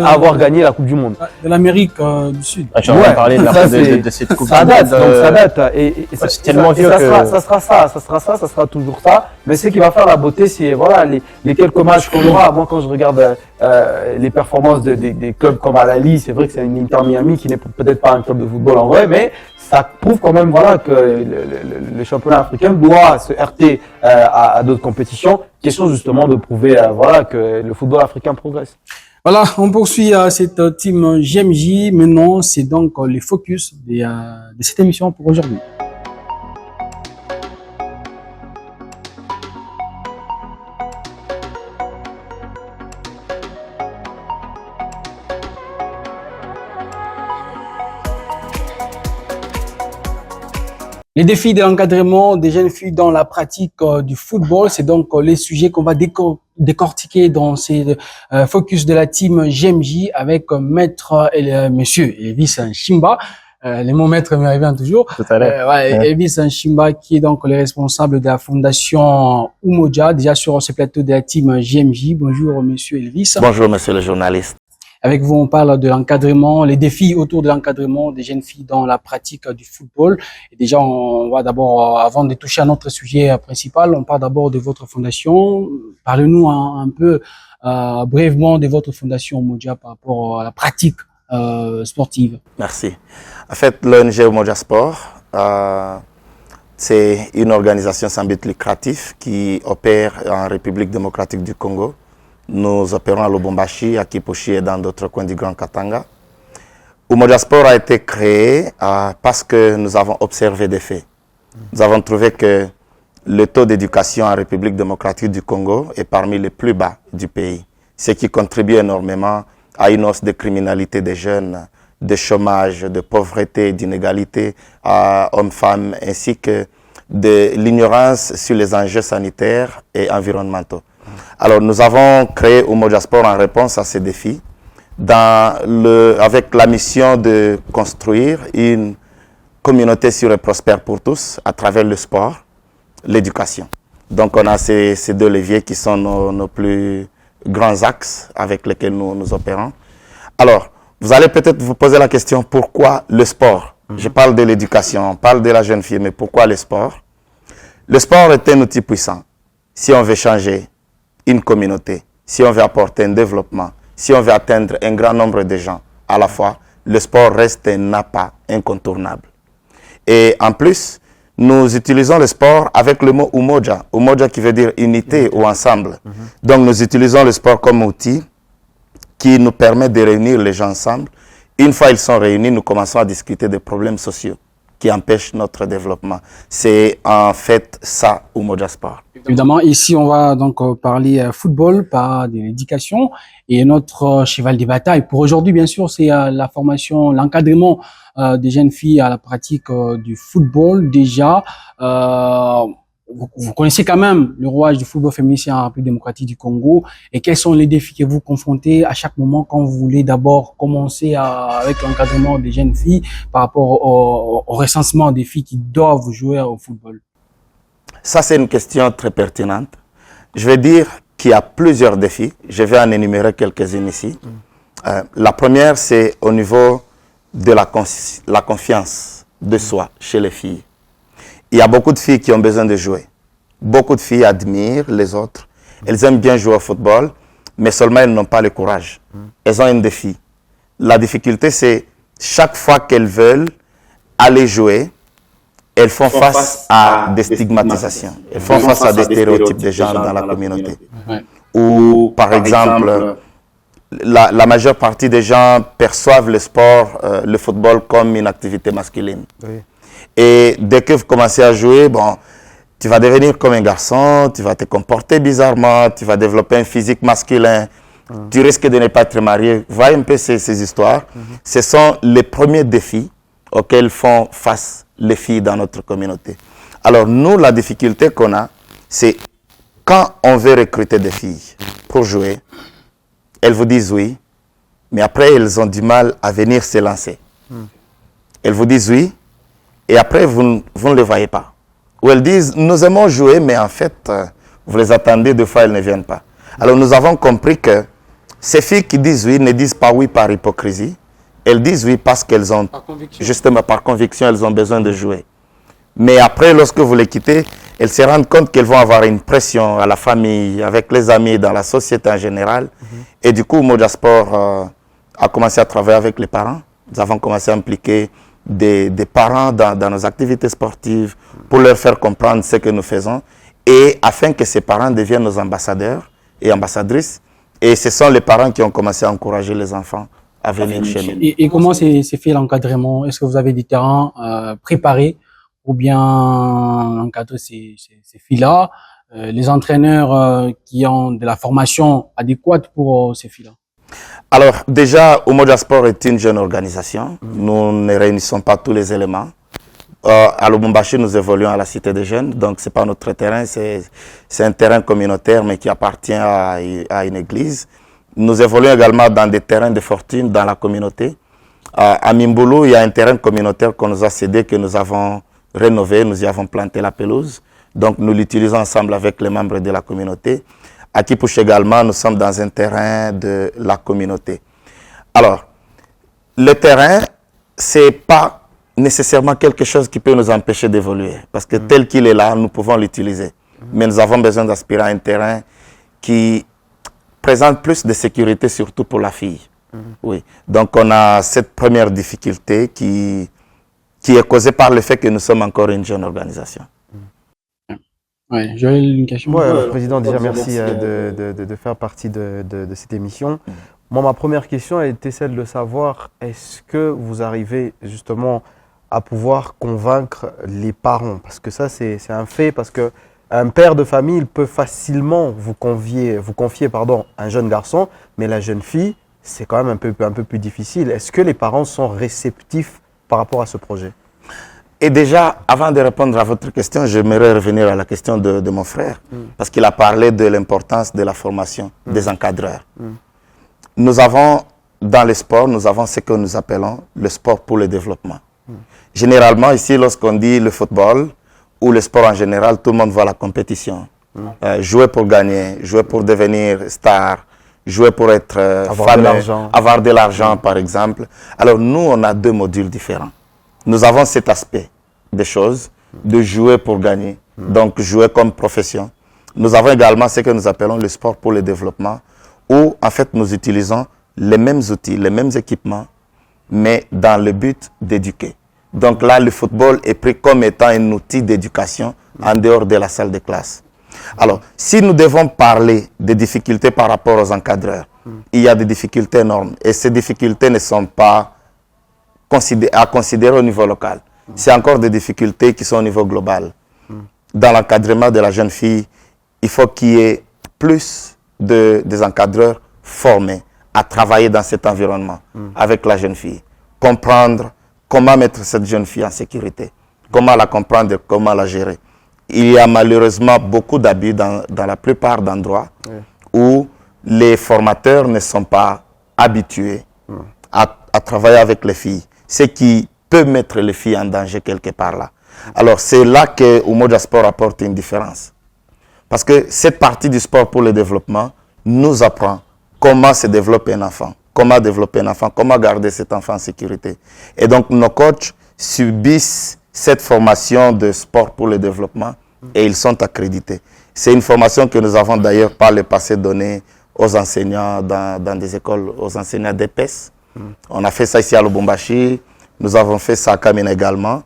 À avoir gagné la Coupe du Monde. De l'Amérique du Sud. Tu vas parler de cette Coupe du Monde. Ça date. Et c'est tellement vieux que... Ça sera toujours ça. Mais ce qui va faire la beauté, c'est voilà, les quelques matchs qu'on aura. Moi, quand je regarde les performances des clubs comme Al Ahly, c'est vrai que c'est une Inter Miami qui n'est peut-être pas un club de football en vrai, mais ça prouve quand même voilà, que le championnat africain doit se heurter à d'autres compétitions. Question justement de prouver voilà, que le football africain progresse. Voilà, on poursuit cette team JMJ. Maintenant, c'est donc les focus de cette émission pour aujourd'hui. Les défis de l'encadrement des jeunes filles dans la pratique du football, c'est donc les sujets qu'on va décortiquer dans ces focus de la team JMJ avec maître monsieur Elvis Chimba. Les mots maîtres me reviennent toujours. Tout à l'heure. Elvis Nshimba, qui est donc le responsable de la fondation Umoja, déjà sur ce plateau de la team JMJ. Bonjour, monsieur Elvis. Bonjour, monsieur le journaliste. Avec vous, on parle de l'encadrement, les défis autour de l'encadrement des jeunes filles dans la pratique du football. Et déjà, on va d'abord, avant de toucher à notre sujet principal, on parle d'abord de votre fondation. Parlez-nous un peu brièvement de votre fondation Umoja par rapport à la pratique sportive. Merci. En fait, l'ONG Umoja Sport, c'est une organisation sans but lucratif qui opère en République démocratique du Congo. Nous opérons à Lubumbashi, à Kipushi et dans d'autres coins du Grand Katanga. Umoja Sport a été créé parce que nous avons observé des faits. Nous avons trouvé que le taux d'éducation en République démocratique du Congo est parmi les plus bas du pays, ce qui contribue énormément à une hausse de criminalité des jeunes, de chômage, de pauvreté, d'inégalité hommes-femmes, ainsi que de l'ignorance sur les enjeux sanitaires et environnementaux. Alors, nous avons créé Umoja Sport en réponse à ces défis, avec la mission de construire une communauté sûre et prospère pour tous à travers le sport, l'éducation. Donc, on a ces deux leviers qui sont nos plus grands axes avec lesquels nous opérons. Alors, vous allez peut-être vous poser la question, pourquoi le sport? Je parle de l'éducation, on parle de la jeune fille, mais pourquoi le sport? Le sport est un outil puissant. Si on veut changer une communauté, si on veut apporter un développement, si on veut atteindre un grand nombre de gens à la fois, le sport reste un appât incontournable. Et en plus, nous utilisons le sport avec le mot Umoja, Umoja qui veut dire unité ou ensemble. Donc nous utilisons le sport comme outil qui nous permet de réunir les gens ensemble. Une fois ils sont réunis, nous commençons à discuter des problèmes sociaux qui empêchent notre développement. C'est en fait ça, Umoja Sport. Évidemment, ici, on va donc parler football, pas de l'éducation. Et notre cheval de bataille pour aujourd'hui, bien sûr, c'est la formation, l'encadrement des jeunes filles à la pratique du football. Déjà, vous connaissez quand même le rouage du football féminin en République démocratique du Congo. Et quels sont les défis que vous confrontez à chaque moment quand vous voulez d'abord commencer avec l'encadrement des jeunes filles par rapport au recensement des filles qui doivent jouer au football? Ça, c'est une question très pertinente. Je vais dire qu'il y a plusieurs défis. Je vais en énumérer quelques-unes ici. La première, c'est au niveau de la confiance de soi chez les filles. Il y a beaucoup de filles qui ont besoin de jouer. Beaucoup de filles admirent les autres. Elles aiment bien jouer au football, mais seulement elles n'ont pas le courage. Elles ont un défi. La difficulté, c'est chaque fois qu'elles veulent aller jouer, elles font face à des stigmatisations. Elles font face à des stéréotypes de genre dans la communauté. Ou, par exemple, la majeure partie des gens perçoivent le sport, le football, comme une activité masculine. Et dès que vous commencez à jouer, bon, tu vas devenir comme un garçon, tu vas te comporter bizarrement, tu vas développer un physique masculin, tu risques de ne pas être marié. Voyez un peu ces histoires. Ce sont les premiers défis auxquels font face les filles dans notre communauté. Alors nous, la difficulté qu'on a, c'est quand on veut recruter des filles pour jouer, elles vous disent oui, mais après elles ont du mal à venir se lancer. Elles vous disent oui, et après vous ne les voyez pas. Ou elles disent, nous aimons jouer, mais en fait, vous les attendez, des fois elles ne viennent pas. Alors nous avons compris que ces filles qui disent oui ne disent pas oui par hypocrisie. Elles disent oui parce qu'elles ont, justement par conviction, elles ont besoin de jouer. Mais après, lorsque vous les quittez, elles se rendent compte qu'elles vont avoir une pression à la famille, avec les amis, dans la société en général. Et du coup, Umoja Sport a commencé à travailler avec les parents. Nous avons commencé à impliquer des parents dans nos activités sportives pour leur faire comprendre ce que nous faisons et afin que ces parents deviennent nos ambassadeurs et ambassadrices. Et ce sont les parents qui ont commencé à encourager les enfants à venir chez nous. Et comment s'est fait l'encadrement? Est-ce que vous avez des terrains préparés ou bien encadrer ces filles-là? Les entraîneurs qui ont de la formation adéquate pour ces filles-là? Alors déjà, Umoja Sport est une jeune organisation. Nous ne réunissons pas tous les éléments. À Lubumbashi, nous évoluons à la Cité des Jeunes, donc ce n'est pas notre terrain, c'est un terrain communautaire mais qui appartient à une église. Nous évoluons également dans des terrains de fortune dans la communauté. À Mimbulu, il y a un terrain communautaire qu'on nous a cédé, que nous avons rénové, nous y avons planté la pelouse. Donc nous l'utilisons ensemble avec les membres de la communauté. À Kipouche également, nous sommes dans un terrain de la communauté. Alors, le terrain, c'est pas nécessairement quelque chose qui peut nous empêcher d'évoluer. Parce que tel qu'il est là, nous pouvons l'utiliser. Mais nous avons besoin d'aspirer à un terrain qui présente plus de sécurité, surtout pour la fille. Oui. Donc on a cette première difficulté qui est causée par le fait que nous sommes encore une jeune organisation. Ouais, Joël, une question. Ouais, Président, déjà merci de faire partie de cette émission. Moi, ma première question était celle de savoir, est-ce que vous arrivez justement à pouvoir convaincre les parents? Parce que ça, c'est un fait, parce que un père de famille, il peut facilement vous confier un jeune garçon, mais la jeune fille, c'est quand même un peu plus difficile. Est-ce que les parents sont réceptifs par rapport à ce projet? Et déjà, avant de répondre à votre question, j'aimerais revenir à la question de mon frère, parce qu'il a parlé de l'importance de la formation des encadreurs. Nous avons, dans le sport, nous avons ce que nous appelons le sport pour le développement. Généralement, ici, lorsqu'on dit le football ou le sport en général, tout le monde voit la compétition. Jouer pour gagner, jouer pour devenir star, jouer pour être avoir de l'argent, par exemple. Alors, nous, on a deux modules différents. Nous avons cet aspect des choses, de jouer pour gagner, donc jouer comme profession. Nous avons également ce que nous appelons le sport pour le développement, où en fait nous utilisons les mêmes outils, les mêmes équipements, mais dans le but d'éduquer. Donc là, le football est pris comme étant un outil d'éducation en dehors de la salle de classe. Alors, si nous devons parler des difficultés par rapport aux encadreurs, il y a des difficultés énormes, et ces difficultés ne sont pas à considérer au niveau local. C'est encore des difficultés qui sont au niveau global. Dans l'encadrement de la jeune fille, il faut qu'il y ait plus des encadreurs formés à travailler dans cet environnement avec la jeune fille. Comprendre comment mettre cette jeune fille en sécurité, comment la comprendre, comment la gérer. Il y a malheureusement beaucoup d'abus dans la plupart d'endroits où les formateurs ne sont pas habitués à travailler avec les filles. Ce qui peut mettre les filles en danger quelque part là. Alors c'est là que Umoja Sport apporte une différence. Parce que cette partie du sport pour le développement nous apprend comment se développer un enfant, comment développer un enfant, comment garder cet enfant en sécurité. Et donc nos coachs subissent cette formation de sport pour le développement et ils sont accrédités. C'est une formation que nous avons d'ailleurs par le passé donnée aux enseignants dans des écoles, aux enseignants d'EPS. On a fait ça ici à Lubumbashi, nous avons fait ça à Kamina également,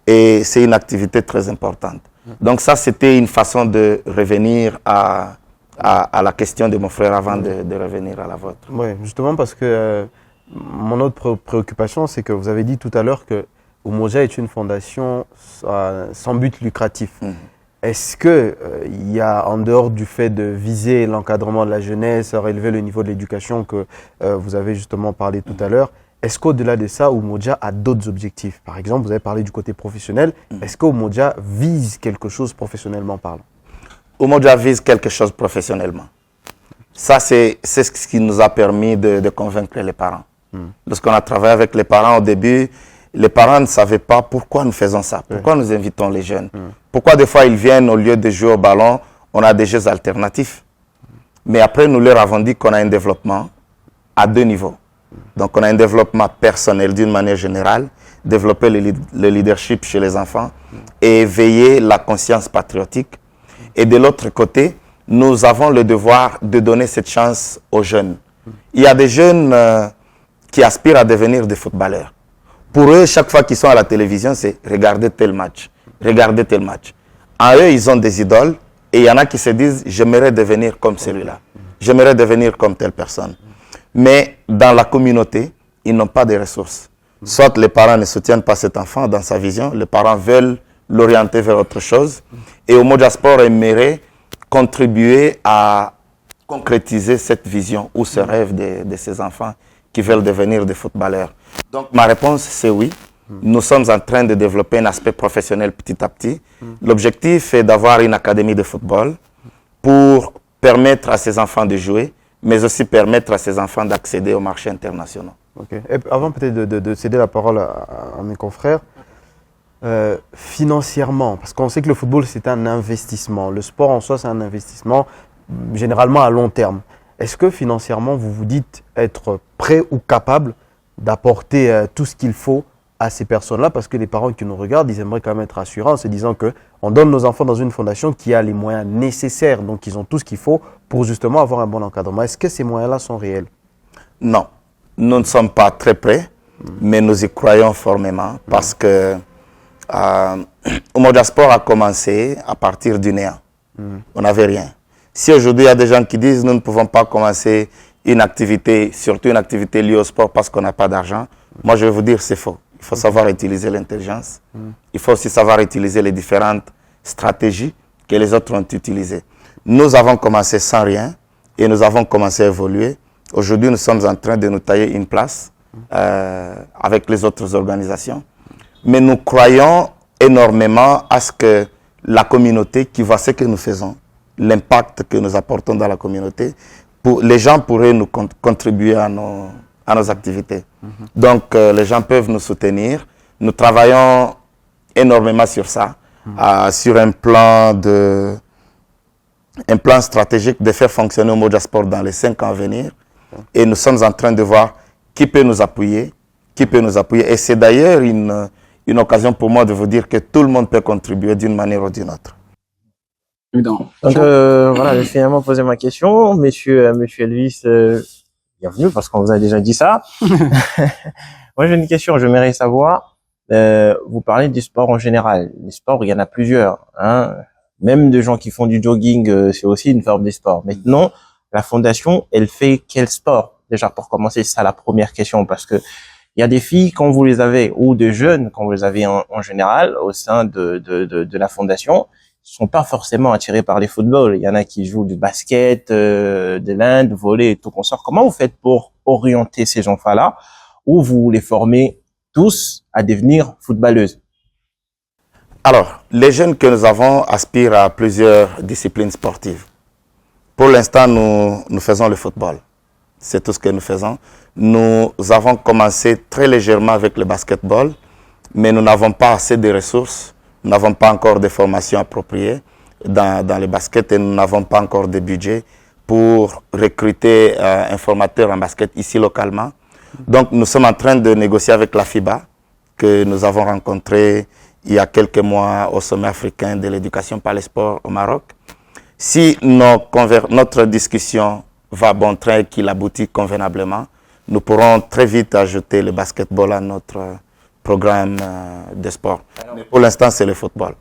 et c'est une activité très importante. Donc ça, c'était une façon de revenir à la question de mon frère avant de revenir à la vôtre. Oui, justement parce que mon autre préoccupation, c'est que vous avez dit tout à l'heure que Umoja est une fondation sans but lucratif. Est-ce qu'il y a, en dehors du fait de viser l'encadrement de la jeunesse, relever le niveau de l'éducation que vous avez justement parlé tout à l'heure, est-ce qu'au-delà de ça, Umoja a d'autres objectifs? Par exemple, vous avez parlé du côté professionnel. Est-ce que Umoja vise quelque chose professionnellement parlant? Umoja vise quelque chose professionnellement. Ça, c'est ce qui nous a permis de convaincre les parents. Lorsqu'on a travaillé avec les parents au début, les parents ne savaient pas pourquoi nous faisons ça, pourquoi nous invitons les jeunes. Pourquoi des fois ils viennent, au lieu de jouer au ballon, on a des jeux alternatifs. Mais après, nous leur avons dit qu'on a un développement à deux niveaux. Donc, on a un développement personnel d'une manière générale, développer le leadership chez les enfants et éveiller la conscience patriotique. Et de l'autre côté, nous avons le devoir de donner cette chance aux jeunes. Il y a des jeunes qui aspirent à devenir des footballeurs. Pour eux, chaque fois qu'ils sont à la télévision, c'est regarder tel match, regarder tel match. En eux, ils ont des idoles et il y en a qui se disent « j'aimerais devenir comme celui-là, j'aimerais devenir comme telle personne ». Mais dans la communauté, ils n'ont pas de ressources. Soit les parents ne soutiennent pas cet enfant dans sa vision, les parents veulent l'orienter vers autre chose. Et Umoja Sport aimerait contribuer à concrétiser cette vision ou ce rêve de ces enfants qui veulent devenir des footballeurs. Donc ma réponse, c'est oui. Nous sommes en train de développer un aspect professionnel petit à petit. L'objectif est d'avoir une académie de football pour permettre à ces enfants de jouer, mais aussi permettre à ces enfants d'accéder au marché international. Ok. Et avant peut-être de céder la parole à mes confrères, financièrement, parce qu'on sait que le football c'est un investissement, le sport en soi c'est un investissement généralement à long terme. Est-ce que financièrement vous vous dites être prêt ou capable d'apporter tout ce qu'il faut à ces personnes-là, parce que les parents qui nous regardent, ils aimeraient quand même être rassurants en se disant que on donne nos enfants dans une fondation qui a les moyens nécessaires, donc ils ont tout ce qu'il faut pour justement avoir un bon encadrement. Est-ce que ces moyens-là sont réels? Non, nous ne sommes pas très près, mais nous y croyons formellement parce que Umoja Sport a commencé à partir du néant. On n'avait rien. Si aujourd'hui il y a des gens qui disent nous ne pouvons pas commencer une activité, surtout une activité liée au sport parce qu'on n'a pas d'argent, moi je vais vous dire c'est faux. Il faut savoir utiliser l'intelligence. Il faut aussi savoir utiliser les différentes stratégies que les autres ont utilisées. Nous avons commencé sans rien et nous avons commencé à évoluer. Aujourd'hui, nous sommes en train de nous tailler une place avec les autres organisations. Mais nous croyons énormément à ce que la communauté qui voit ce que nous faisons, l'impact que nous apportons dans la communauté, les gens pourraient nous contribuer à nos activités. Donc, les gens peuvent nous soutenir. Nous travaillons énormément sur ça, sur un plan stratégique de faire fonctionner Umoja Sport dans les 5 ans à venir. Et nous sommes en train de voir qui peut nous appuyer, Et c'est d'ailleurs une occasion pour moi de vous dire que tout le monde peut contribuer d'une manière ou d'une autre. Donc voilà, j'ai finalement posé ma question. Monsieur Elvis, bienvenue parce qu'on vous a déjà dit ça. Moi j'ai une question, j'aimerais savoir, vous parlez du sport en général. Les sports, il y en a plusieurs. Hein. Même des gens qui font du jogging, c'est aussi une forme de sport. Maintenant, la fondation, elle fait quel sport? Déjà pour commencer, c'est ça la première question parce que il y a des filles quand vous les avez ou des jeunes quand vous les avez en général au sein de la fondation, sont pas forcément attirés par les footballs. Il y en a qui jouent du basket, de l'Inde, volley et tout consort. Comment vous faites pour orienter ces enfants-là ou vous les formez tous à devenir footballeuses? Alors, les jeunes que nous avons aspirent à plusieurs disciplines sportives. Pour l'instant, nous faisons le football. C'est tout ce que nous faisons. Nous avons commencé très légèrement avec le basketball, mais nous n'avons pas assez de ressources. Nous n'avons pas encore de formation appropriée dans le basket et nous n'avons pas encore de budget pour recruter un formateur en basket ici localement. Donc, nous sommes en train de négocier avec la FIBA, que nous avons rencontré il y a quelques mois au sommet africain de l'éducation par le sport au Maroc. Si notre discussion va bon train et qu'il aboutit convenablement, nous pourrons très vite ajouter le basketball à notre programme de sport. Mais pour l'instant, c'est le football.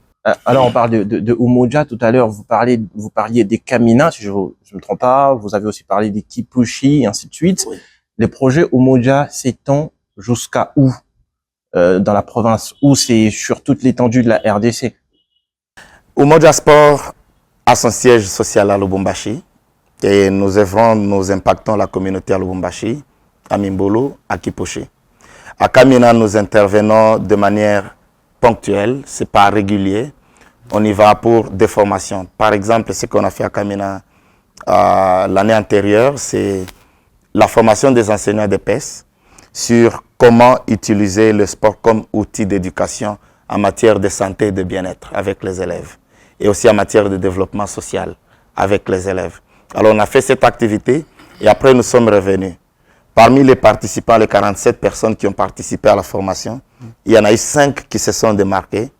Alors, on parle de Umoja tout à l'heure. Vous parliez des Kamina, si je me trompe pas. Vous avez aussi parlé des Kipushi, et ainsi de suite. Oui. Les projets Umoja s'étendent jusqu'à où dans la province? Ou c'est sur toute l'étendue de la RDC? Umoja Sport a son siège social à Lubumbashi. Et nous œuvrons, nous impactons la communauté à Lubumbashi, à Mimbolo, à Kipushi. À Kamina, nous intervenons de manière ponctuelle, ce n'est pas régulier. On y va pour des formations. Par exemple, ce qu'on a fait à Kamina l'année antérieure, c'est la formation des enseignants de PES sur comment utiliser le sport comme outil d'éducation en matière de santé et de bien-être avec les élèves. Et aussi en matière de développement social avec les élèves. Alors on a fait cette activité et après nous sommes revenus. Parmi les participants, les 47 personnes qui ont participé à la formation, il y en a eu 5 qui se sont démarqués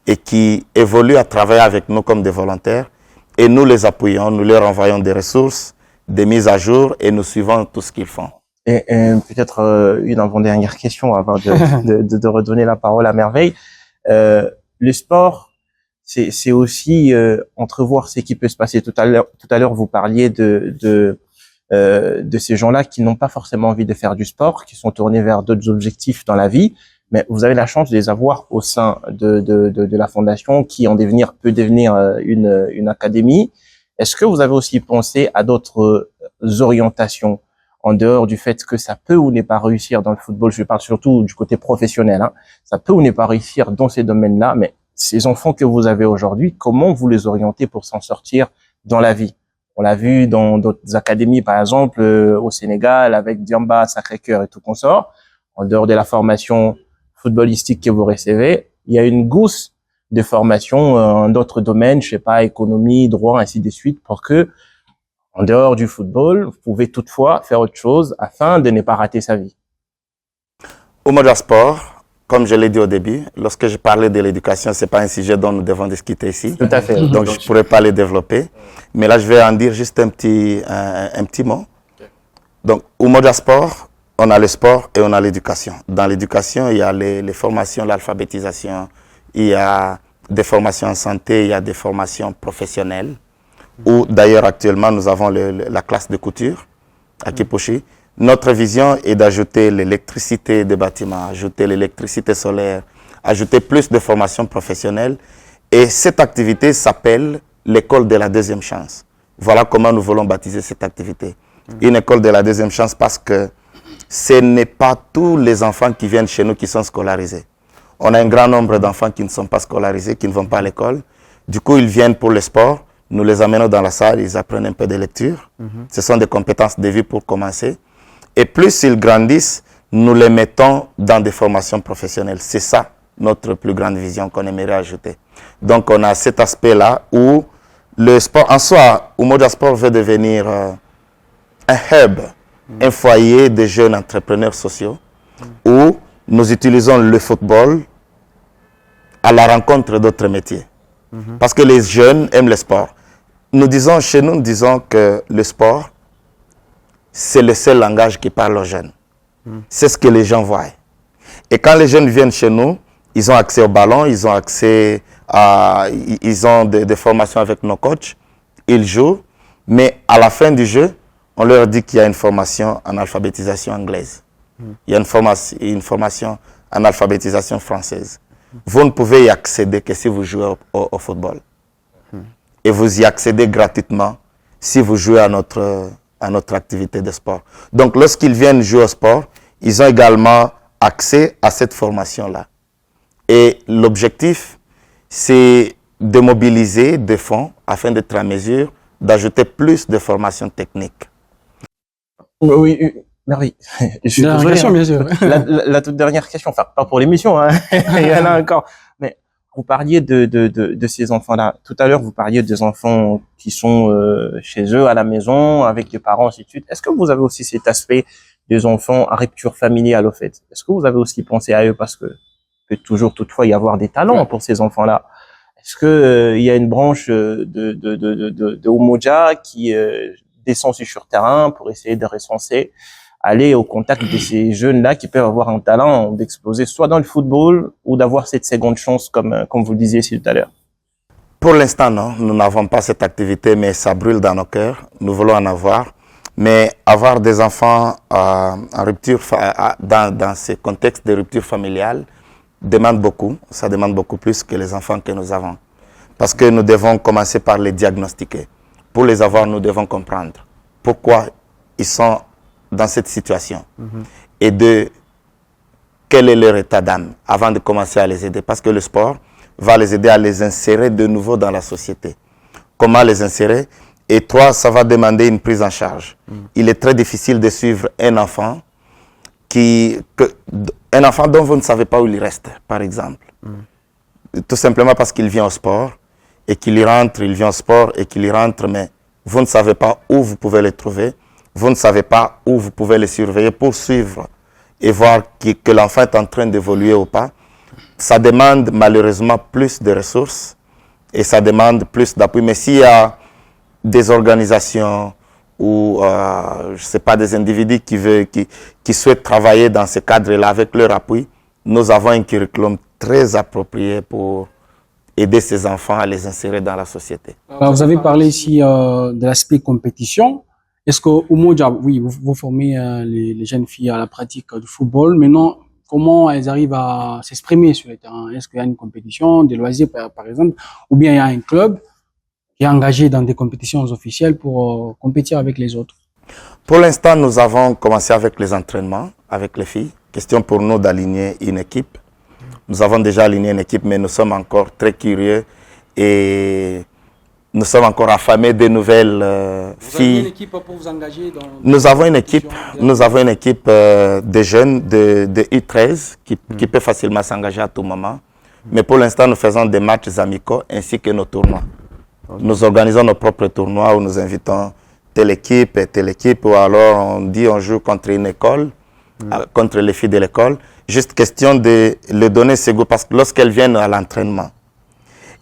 et qui évoluent à travailler avec nous comme des volontaires. Et nous les appuyons, nous leur envoyons des ressources, des mises à jour et nous suivons tout ce qu'ils font. Et peut-être une avant-dernière question avant de redonner la parole à Merveille. Le sport, c'est aussi entrevoir ce qui peut se passer. Tout à l'heure, vous parliez de ces gens-là qui n'ont pas forcément envie de faire du sport, qui sont tournés vers d'autres objectifs dans la vie, mais vous avez la chance de les avoir au sein de la fondation qui peut devenir une académie. Est-ce que vous avez aussi pensé à d'autres orientations en dehors du fait que ça peut ou n'est pas réussir dans le football? Je parle surtout du côté professionnel. Hein. Ça peut ou n'est pas réussir dans ces domaines-là, mais ces enfants que vous avez aujourd'hui, comment vous les orientez pour s'en sortir dans la vie? On l'a vu dans d'autres académies, par exemple, au Sénégal, avec Diamba, Sacré-Cœur et tout consort. En dehors de la formation footballistique que vous recevez, il y a une gousse de formation dans d'autres domaines, je sais pas, économie, droit, ainsi de suite, pour que, en dehors du football, vous pouvez toutefois faire autre chose afin de ne pas rater sa vie. Umoja Sport, comme je l'ai dit au début, lorsque je parlais de l'éducation, c'est pas un sujet dont nous devons discuter ici. Tout à fait. Donc, je pourrais pas le développer. Mais là, je vais en dire juste un petit mot. Donc, Umoja Sport, on a le sport et on a l'éducation. Dans l'éducation, il y a les formations, l'alphabétisation, il y a des formations en santé, il y a des formations professionnelles. Où d'ailleurs, actuellement, nous avons la classe de couture à Kipushi. Notre vision est d'ajouter l'électricité des bâtiments, ajouter l'électricité solaire, ajouter plus de formations professionnelles. Et cette activité s'appelle l'école de la deuxième chance. Voilà comment nous voulons baptiser cette activité. Une école de la deuxième chance parce que ce n'est pas tous les enfants qui viennent chez nous qui sont scolarisés. On a un grand nombre d'enfants qui ne sont pas scolarisés, qui ne vont pas à l'école. Du coup, ils viennent pour le sport. Nous les amenons dans la salle, ils apprennent un peu de lecture. Ce sont des compétences de vie pour commencer. Et plus ils grandissent, nous les mettons dans des formations professionnelles. C'est ça notre plus grande vision qu'on aimerait ajouter. Donc on a cet aspect-là où le sport en soi, Umoja Sport veut devenir un hub, un foyer de jeunes entrepreneurs sociaux où nous utilisons le football à la rencontre d'autres métiers. Parce que les jeunes aiment le sport. Chez nous, nous disons que le sport, c'est le seul langage qui parle aux jeunes. C'est ce que les gens voient. Et quand les jeunes viennent chez nous, ils ont accès au ballon, ils ont accès à... Ils ont des formations avec nos coachs, ils jouent, mais à la fin du jeu, on leur dit qu'il y a une formation en alphabétisation anglaise. Il y a une formation en alphabétisation française. Vous ne pouvez y accéder que si vous jouez au football. Et vous y accédez gratuitement si vous jouez à notre activité de sport. Donc, lorsqu'ils viennent jouer au sport, ils ont également accès à cette formation-là. Et l'objectif, c'est de mobiliser des fonds afin d'être en mesure d'ajouter plus de formations techniques. Oui, Marie, je suis désolé, question, bien sûr. La toute dernière question, enfin, pas pour l'émission, hein. Il y en a encore. Mais vous parliez de ces enfants-là. Tout à l'heure, vous parliez des enfants qui sont chez eux, à la maison, avec des parents, ainsi de suite. Est-ce que vous avez aussi cet aspect des enfants à rupture familiale, au fait? Est-ce que vous avez aussi pensé à eux? Parce que peut toujours, toutefois, y avoir des talents pour ces enfants-là. Est-ce que il y a une branche de Umoja qui descend sur terrain pour essayer de recenser, aller au contact de ces jeunes-là qui peuvent avoir un talent d'exploser soit dans le football ou d'avoir cette seconde chance comme vous le disiez ici tout à l'heure? Pour l'instant, non. Nous n'avons pas cette activité, mais ça brûle dans nos cœurs. Nous voulons en avoir. Mais avoir des enfants en rupture, dans ce contexte de rupture familiale, demande beaucoup. Ça demande beaucoup plus que les enfants que nous avons. Parce que nous devons commencer par les diagnostiquer. Pour les avoir, nous devons comprendre pourquoi ils sont dans cette situation et de quel est leur état d'âme avant de commencer à les aider. Parce que le sport va les aider à les insérer de nouveau dans la société. Comment les insérer? Et trois, ça va demander une prise en charge. Il est très difficile de suivre un enfant dont vous ne savez pas où il reste, par exemple. Tout simplement parce qu'il vient au sport et qu'il y rentre, il vient au sport et qu'il y rentre, mais vous ne savez pas où vous pouvez le trouver. Vous ne savez pas où vous pouvez le surveiller pour suivre et voir que l'enfant est en train d'évoluer ou pas. Ça demande malheureusement plus de ressources et ça demande plus d'appui. Mais s'il y a des organisations ou, je sais pas, des individus qui souhaitent travailler dans ce cadre-là avec leur appui, nous avons un curriculum très approprié pour aider ces enfants à les insérer dans la société. Alors, vous avez parlé ici de l'aspect compétition. Est-ce que Umoja, oui, vous formez les jeunes filles à la pratique du football. Maintenant, comment elles arrivent à s'exprimer sur le terrain? Est-ce qu'il y a une compétition, des loisirs par exemple, ou bien il y a un club qui est engagé dans des compétitions officielles pour compétir avec les autres? Pour l'instant, nous avons commencé avec les entraînements, avec les filles. Question pour nous d'aligner une équipe. Nous avons déjà aligné une équipe, mais nous sommes encore très curieux et Nous sommes encore affamés de nouvelles Vous avez une filles. équipe pour vous engager dans... Nous avons une équipe de jeunes de U13 qui peut facilement s'engager à tout moment. Mais pour l'instant, nous faisons des matchs amicaux ainsi que nos tournois. Nous organisons nos propres tournois où nous invitons telle équipe et telle équipe, ou alors on dit on joue contre une école, contre les filles de l'école. Juste question de les donner ce goût, parce que lorsqu'elles viennent à l'entraînement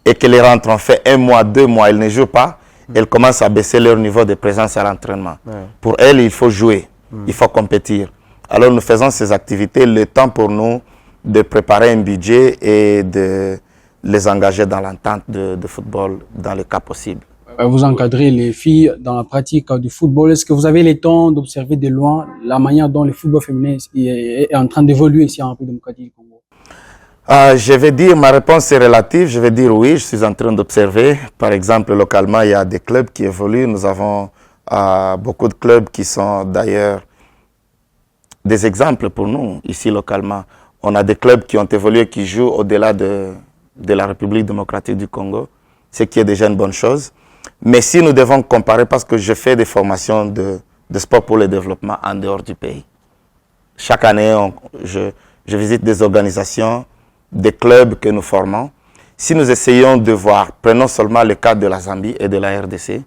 et que les rentrent en fait 1 mois, 2 mois, elles ne jouent pas, elles commencent à baisser leur niveau de présence à l'entraînement. Pour elles, il faut jouer, il faut compétir. Alors nous faisons ces activités, le temps pour nous de préparer un budget et de les engager dans l'entente de football dans le cas possible. Vous encadrez les filles dans la pratique du football. Est-ce que vous avez le temps d'observer de loin la manière dont le football féminin est en train d'évoluer ici en République démocratique du Congo? Je vais dire, ma réponse est relative. Je vais dire oui, je suis en train d'observer. Par exemple, localement, il y a des clubs qui évoluent. Nous avons beaucoup de clubs qui sont d'ailleurs des exemples pour nous, ici localement. On a des clubs qui ont évolué, qui jouent au-delà de la République démocratique du Congo, ce qui est déjà une bonne chose. Mais si nous devons comparer, parce que je fais des formations de sport pour le développement en dehors du pays. Chaque année, je visite des organisations, des clubs que nous formons. Si nous essayons de voir, prenons seulement le cas de la Zambie et de la RDC,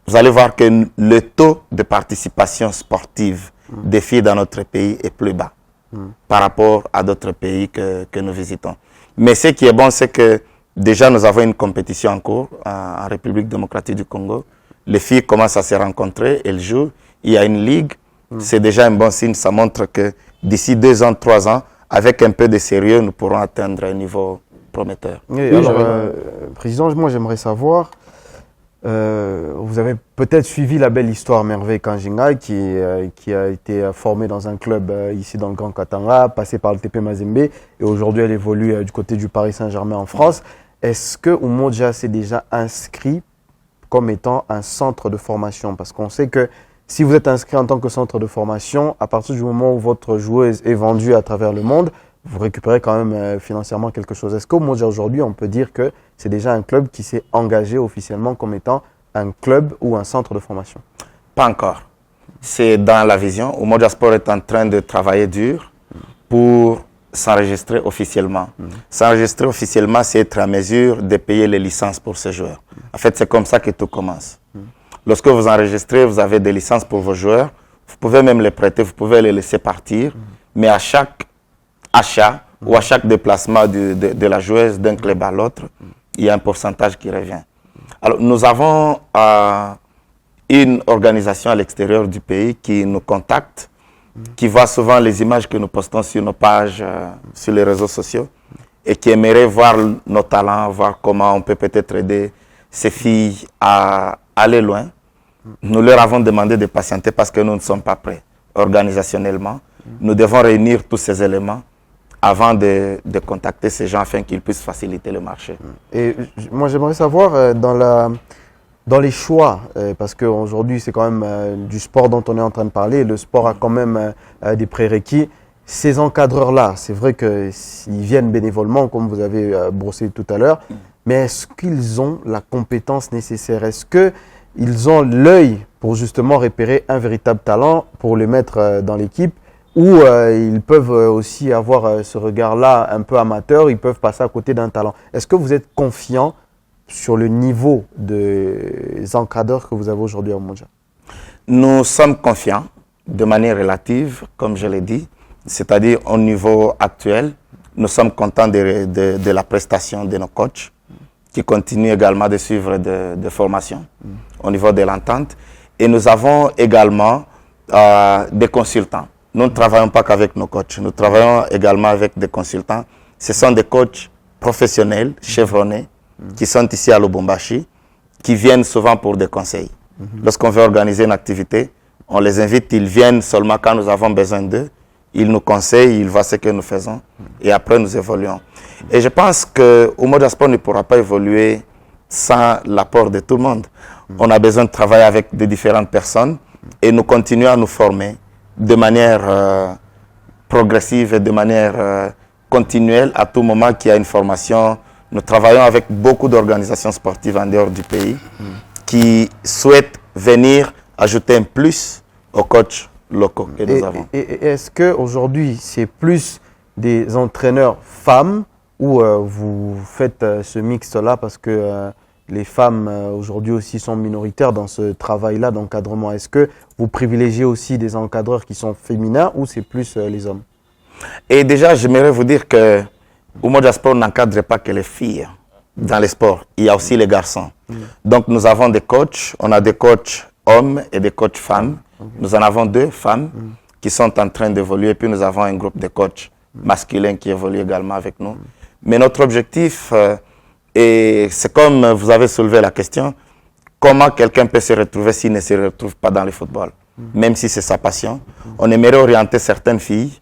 vous allez voir que le taux de participation sportive des filles dans notre pays est plus bas par rapport à d'autres pays que nous visitons. Mais ce qui est bon, c'est que déjà nous avons une compétition en cours en République démocratique du Congo. Les filles commencent à se rencontrer, elles jouent. Il y a une ligue. C'est déjà un bon signe. Ça montre que d'ici 2 ans, 3 ans, avec un peu de sérieux, nous pourrons atteindre un niveau prometteur. Oui, alors, Président, moi j'aimerais savoir, vous avez peut-être suivi la belle histoire Merveille Kanjinga qui a été formée dans un club ici dans le Grand Katanga, passée par le TP Mazembe et aujourd'hui elle évolue du côté du Paris Saint-Germain en France. Est-ce que Umoja s'est déjà inscrit comme étant un centre de formation? Parce qu'on sait que si vous êtes inscrit en tant que centre de formation, à partir du moment où votre joueuse est vendue à travers le monde, vous récupérez quand même financièrement quelque chose. Est-ce qu'au Umoja aujourd'hui, on peut dire que c'est déjà un club qui s'est engagé officiellement comme étant un club ou un centre de formation? Pas encore. C'est dans la vision. Umoja Sport est en train de travailler dur pour s'enregistrer officiellement. S'enregistrer officiellement, c'est être à mesure de payer les licences pour ces joueurs. En fait, c'est comme ça que tout commence. Lorsque vous enregistrez, vous avez des licences pour vos joueurs. Vous pouvez même les prêter, vous pouvez les laisser partir. Mais à chaque achat ou à chaque déplacement de la joueuse d'un club à l'autre, il y a un pourcentage qui revient. Alors, nous avons une organisation à l'extérieur du pays qui nous contacte, qui voit souvent les images que nous postons sur nos pages, sur les réseaux sociaux, et qui aimerait voir nos talents, voir comment on peut peut-être aider ces filles à aller loin. Nous leur avons demandé de patienter parce que nous ne sommes pas prêts organisationnellement. Nous devons réunir tous ces éléments avant de contacter ces gens afin qu'ils puissent faciliter le marché. Et moi j'aimerais savoir dans les choix, parce qu'aujourd'hui c'est quand même du sport dont on est en train de parler, le sport a quand même des prérequis. Ces encadreurs-là, c'est vrai qu'ils viennent bénévolement, comme vous avez brossé tout à l'heure, mais est-ce qu'ils ont la compétence nécessaire? Est-ce qu'ils ont l'œil pour justement repérer un véritable talent, pour le mettre dans l'équipe, ou ils peuvent aussi avoir ce regard-là un peu amateur, ils peuvent passer à côté d'un talent? Est-ce que vous êtes confiant sur le niveau des encadreurs que vous avez aujourd'hui à Umoja? Nous sommes confiants de manière relative, comme je l'ai dit, c'est-à-dire au niveau actuel. Nous sommes contents de la prestation de nos coachs qui continuent également de suivre des formations au niveau de l'entente. Et nous avons également des consultants. Nous ne travaillons pas qu'avec nos coachs, nous travaillons également avec des consultants. Ce sont des coachs professionnels, chevronnés, qui sont ici à Lubumbashi, qui viennent souvent pour des conseils. Lorsqu'on veut organiser une activité, on les invite, ils viennent seulement quand nous avons besoin d'eux. Ils nous conseillent, ils voient ce que nous faisons et après nous évoluons. Et je pense que Umoja Sport ne pourra pas évoluer sans l'apport de tout le monde. On a besoin de travailler avec de différentes personnes et nous continuons à nous former de manière progressive et de manière continuelle. À tout moment qu'il y a une formation, Nous travaillons avec beaucoup d'organisations sportives en dehors du pays qui souhaitent venir ajouter un plus aux coachs locaux que nous avons. Et est-ce qu'aujourd'hui, c'est plus des entraîneurs femmes ou vous faites ce mix-là parce que les femmes aujourd'hui aussi sont minoritaires dans ce travail-là d'encadrement? Est-ce que vous privilégiez aussi des encadreurs qui sont féminins ou c'est plus les hommes? Et déjà, j'aimerais vous dire que Umoja Sport n'encadre pas que les filles dans les sports. Il y a aussi les garçons. Donc, nous avons des coachs. On a des coachs hommes et des coachs femmes. Nous en avons 2 femmes qui sont en train d'évoluer. Puis, nous avons un groupe de coachs masculins qui évoluent également avec nous. Mais notre objectif, et c'est comme vous avez soulevé la question, comment quelqu'un peut se retrouver s'il ne se retrouve pas dans le football, même si c'est sa passion. On aimerait orienter certaines filles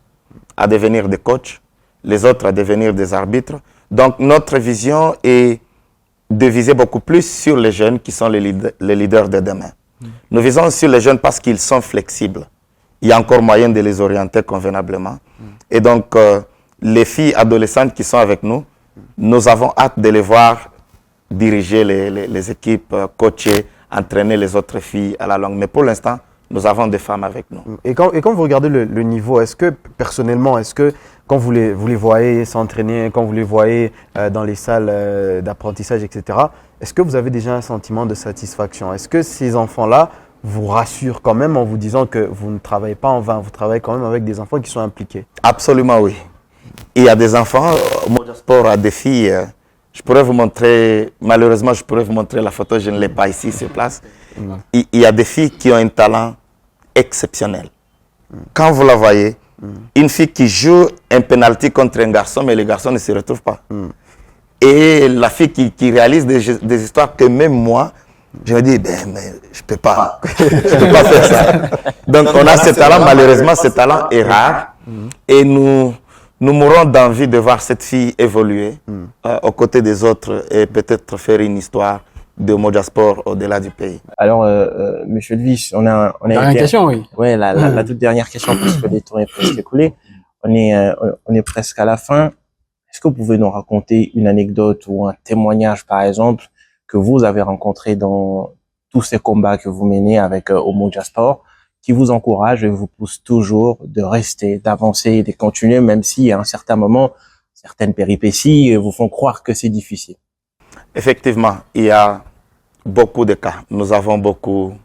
à devenir des coachs, les autres à devenir des arbitres. Donc, notre vision est de viser beaucoup plus sur les jeunes qui sont les leaders de demain. Nous visons sur les jeunes parce qu'ils sont flexibles. Il y a encore moyen de les orienter convenablement. Et donc, les filles adolescentes qui sont avec nous, nous avons hâte de les voir diriger les équipes, coacher, entraîner les autres filles à la longue. Mais pour l'instant, nous avons des femmes avec nous. Et quand vous regardez le niveau, est-ce que personnellement, est-ce que quand vous les voyez s'entraîner, quand vous les voyez dans les salles d'apprentissage, etc., est-ce que vous avez déjà un sentiment de satisfaction? Est-ce que ces enfants-là vous rassurent quand même en vous disant que vous ne travaillez pas en vain, vous travaillez quand même avec des enfants qui sont impliqués? Absolument oui. Il y a des enfants, Umoja Sport a des filles. Je pourrais vous montrer, malheureusement, je pourrais vous montrer la photo, je ne l'ai pas ici sur place. Il y a des filles qui ont un talent exceptionnel. Quand vous la voyez, une fille qui joue un penalty contre un garçon, mais le garçon ne se retrouve pas. Et la fille qui réalise des histoires que même moi, je me dis, mais je ne peux pas. Je peux pas faire ça. Donc, on a ce talent, malheureusement, ce talent est rare. Et nous mourons d'envie de voir cette fille évoluer aux côtés des autres et peut-être faire une histoire de Umoja Sport au-delà du pays. Alors, Monsieur le Vice, on a Dernière question, oui. Ouais, la toute dernière question, puisque le temps est presque écoulé. On est presque à la fin. Est-ce que vous pouvez nous raconter une anecdote ou un témoignage, par exemple, que vous avez rencontré dans tous ces combats que vous menez avec Umoja Sport, qui vous encourage et vous pousse toujours de rester, d'avancer et de continuer, même si à un certain moment, certaines péripéties vous font croire que c'est difficile? Effectivement, il y a beaucoup de cas. Nous avons beaucoup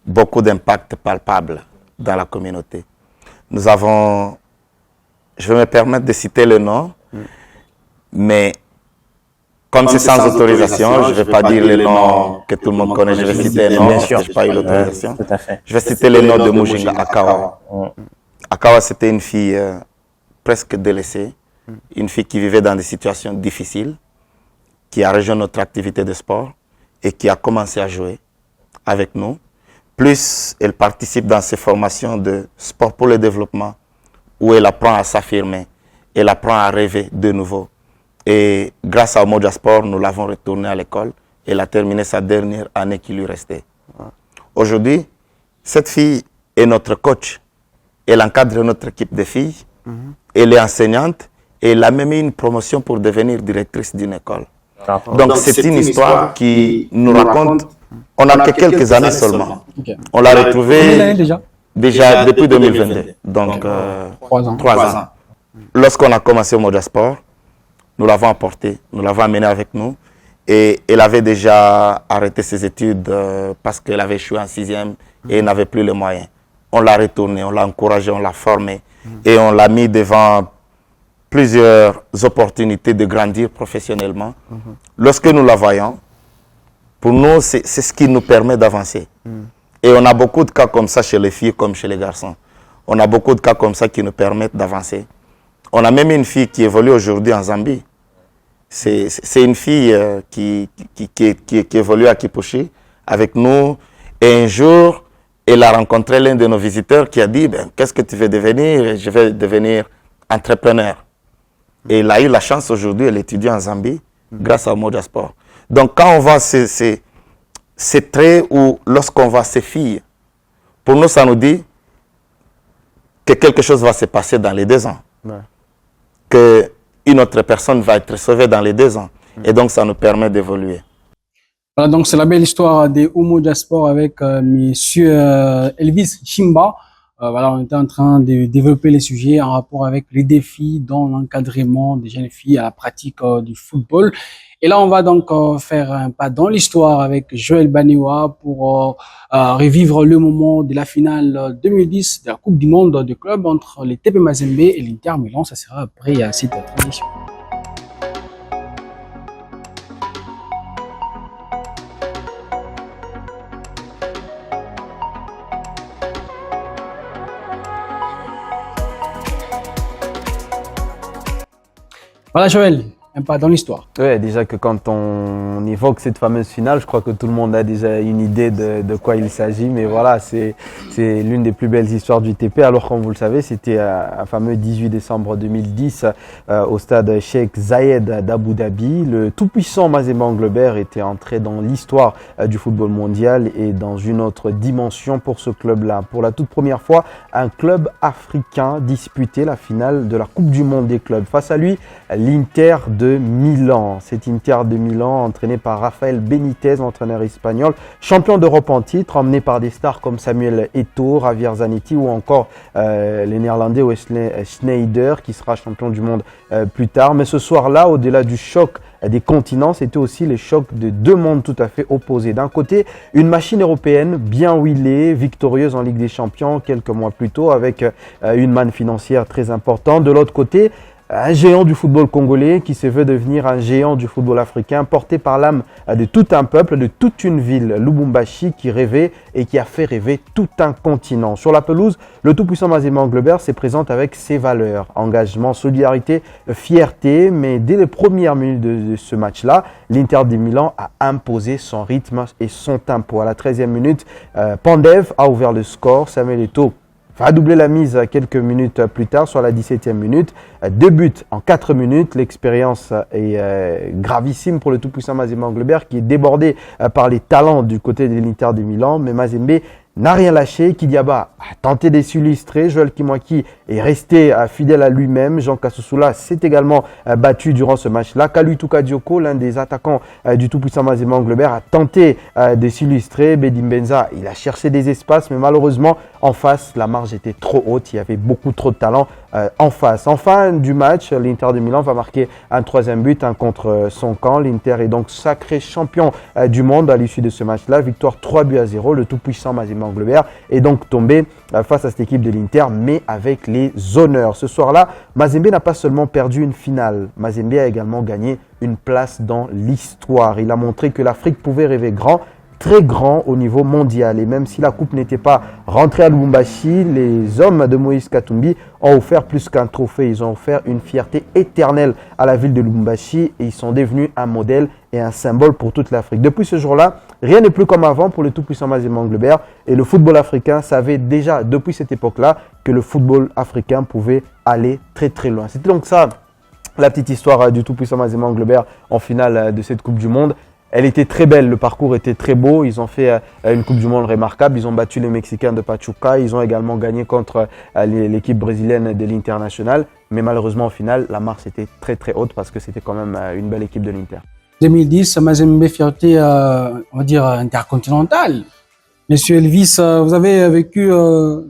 d'impact palpable dans la communauté. Nous avons, je vais me permettre de citer le nom, mais comme c'est sans autorisation, je ne vais pas dire les noms que tout le monde connaît, je vais citer les noms parce que je n'ai pas eu l'autorisation. Je vais citer les noms de Mujinga Akawa. Akawa, c'était une fille presque délaissée, une fille qui vivait dans des situations difficiles, qui a rejoint notre activité de sport et qui a commencé à jouer avec nous. Plus elle participe dans ces formations de sport pour le développement, où elle apprend à s'affirmer, elle apprend à rêver de nouveau. Et grâce à Umoja Sport, nous l'avons retournée à l'école. Elle a terminé sa dernière année qui lui restait. Aujourd'hui, cette fille est notre coach. Elle encadre notre équipe de filles. Elle est enseignante et elle a même eu une promotion pour devenir directrice d'une école. Donc c'est une histoire qui nous raconte, on a que quelques années seulement. On l'a retrouvée déjà depuis 2022, donc 3 ans. Lorsqu'on a commencé Umoja Sport, nous l'avons apporté, nous l'avons amené avec nous et elle avait déjà arrêté ses études parce qu'elle avait échoué en 6e et n'avait plus les moyens. On l'a retournée, on l'a encouragée, on l'a formée et on l'a mis devant plusieurs opportunités de grandir professionnellement. Lorsque nous la voyons, pour nous, c'est ce qui nous permet d'avancer. Et on a beaucoup de cas comme ça chez les filles comme chez les garçons. On a beaucoup de cas comme ça qui nous permettent d'avancer. On a même une fille qui évolue aujourd'hui en Zambie. C'est une fille qui évolue à Kipushi avec nous. Et un jour, elle a rencontré l'un de nos visiteurs qui a dit, qu'est-ce que tu veux devenir? Je vais devenir entrepreneur. Et elle a eu la chance aujourd'hui, elle étudie en Zambie grâce à Umoja Sport. Donc quand on voit ces traits ou lorsqu'on voit ces filles, pour nous, ça nous dit que quelque chose va se passer dans les 2 ans. Que une autre personne va être sauvée dans les 2 ans. Et donc, ça nous permet d'évoluer. Voilà, donc c'est la belle histoire des Homo Diaspora avec monsieur Elvis Chimba. Voilà, on était en train de développer les sujets en rapport avec les défis dans l'encadrement des jeunes filles à la pratique du football. Et là, on va donc faire un pas dans l'histoire avec Joël Baniwa pour revivre le moment de la finale 2010 de la Coupe du Monde de club entre les TP Mazembe et l'Inter Milan. Ça sera après cette transition. Voilà Joël, un pas dans l'histoire. Ouais, déjà que quand on évoque cette fameuse finale, je crois que tout le monde a déjà une idée de quoi il s'agit. Mais voilà, c'est l'une des plus belles histoires du TP. Alors, comme vous le savez, c'était un fameux 18 décembre 2010 au stade Sheikh Zayed d'Abu Dhabi. Le tout-puissant Mazembe Anglebert était entré dans l'histoire du football mondial et dans une autre dimension pour ce club-là. Pour la toute première fois, un club africain disputait la finale de la Coupe du Monde des clubs. Face à lui, l'Inter de Milan. Cet Inter de Milan, entraîné par Rafael Benitez, entraîneur espagnol, champion d'Europe en titre, emmené par des stars comme Samuel Eto'o, Javier Zanetti ou encore les Néerlandais Wesley Sneijder, qui sera champion du monde plus tard. Mais ce soir-là, au-delà du choc des continents, c'était aussi les chocs de 2 mondes tout à fait opposés. D'un côté, une machine européenne bien huilée, victorieuse en Ligue des Champions quelques mois plus tôt, avec une manne financière très importante. De l'autre côté, un géant du football congolais qui se veut devenir un géant du football africain, porté par l'âme de tout un peuple, de toute une ville, Lubumbashi, qui rêvait et qui a fait rêver tout un continent. Sur la pelouse, le tout-puissant Mazembe Anglebert se présente avec ses valeurs, engagement, solidarité, fierté, mais dès les premières minutes de ce match-là, l'Inter de Milan a imposé son rythme et son tempo. À la 13e minute, Pandev a ouvert le score, Samuel Eto'o va doubler la mise quelques minutes plus tard, soit à la 17e minute. 2 buts en 4 minutes. L'expérience est gravissime pour le tout-puissant Mazembe Anglebert qui est débordé par les talents du côté de l'Inter de Milan. Mais Mazembe n'a rien lâché. Kidiaba a tenté de s'illustrer. Joël Kimwaki est resté fidèle à lui-même. Jean Kasousoula s'est également battu durant ce match-là. Kalou Dioko, l'un des attaquants du tout-puissant Mazembe Anglebert, a tenté de s'illustrer. Bedim Benza, il a cherché des espaces, mais malheureusement, en face, la marge était trop haute. Il y avait beaucoup trop de talent en face. En fin du match, l'Inter de Milan va marquer un 3e but contre son camp. L'Inter est donc sacré champion du monde à l'issue de ce match-là. Victoire 3-0. Le tout-puissant Mazembe Anglebert est donc tombé face à cette équipe de l'Inter, mais avec les honneurs. Ce soir-là, Mazembe n'a pas seulement perdu une finale. Mazembe a également gagné une place dans l'histoire. Il a montré que l'Afrique pouvait rêver grand, très grand au niveau mondial. Et même si la coupe n'était pas rentrée à Lubumbashi, les hommes de Moïse Katumbi ont offert plus qu'un trophée. Ils ont offert une fierté éternelle à la ville de Lubumbashi et ils sont devenus un modèle et un symbole pour toute l'Afrique. Depuis ce jour-là, rien n'est plus comme avant pour le tout-puissant Mazembe Anglebert et le football africain savait déjà depuis cette époque-là que le football africain pouvait aller très très loin. C'était donc ça la petite histoire du tout-puissant Mazembe Anglebert en finale de cette Coupe du Monde. Elle était très belle, le parcours était très beau. Ils ont fait une Coupe du Monde remarquable. Ils ont battu les Mexicains de Pachuca. Ils ont également gagné contre l'équipe brésilienne de l'International. Mais malheureusement, au final, la marche était très très haute parce que c'était quand même une belle équipe de l'Inter. 2010, Mazembe fierté, on va dire, intercontinentale. Monsieur Elvis, vous avez vécu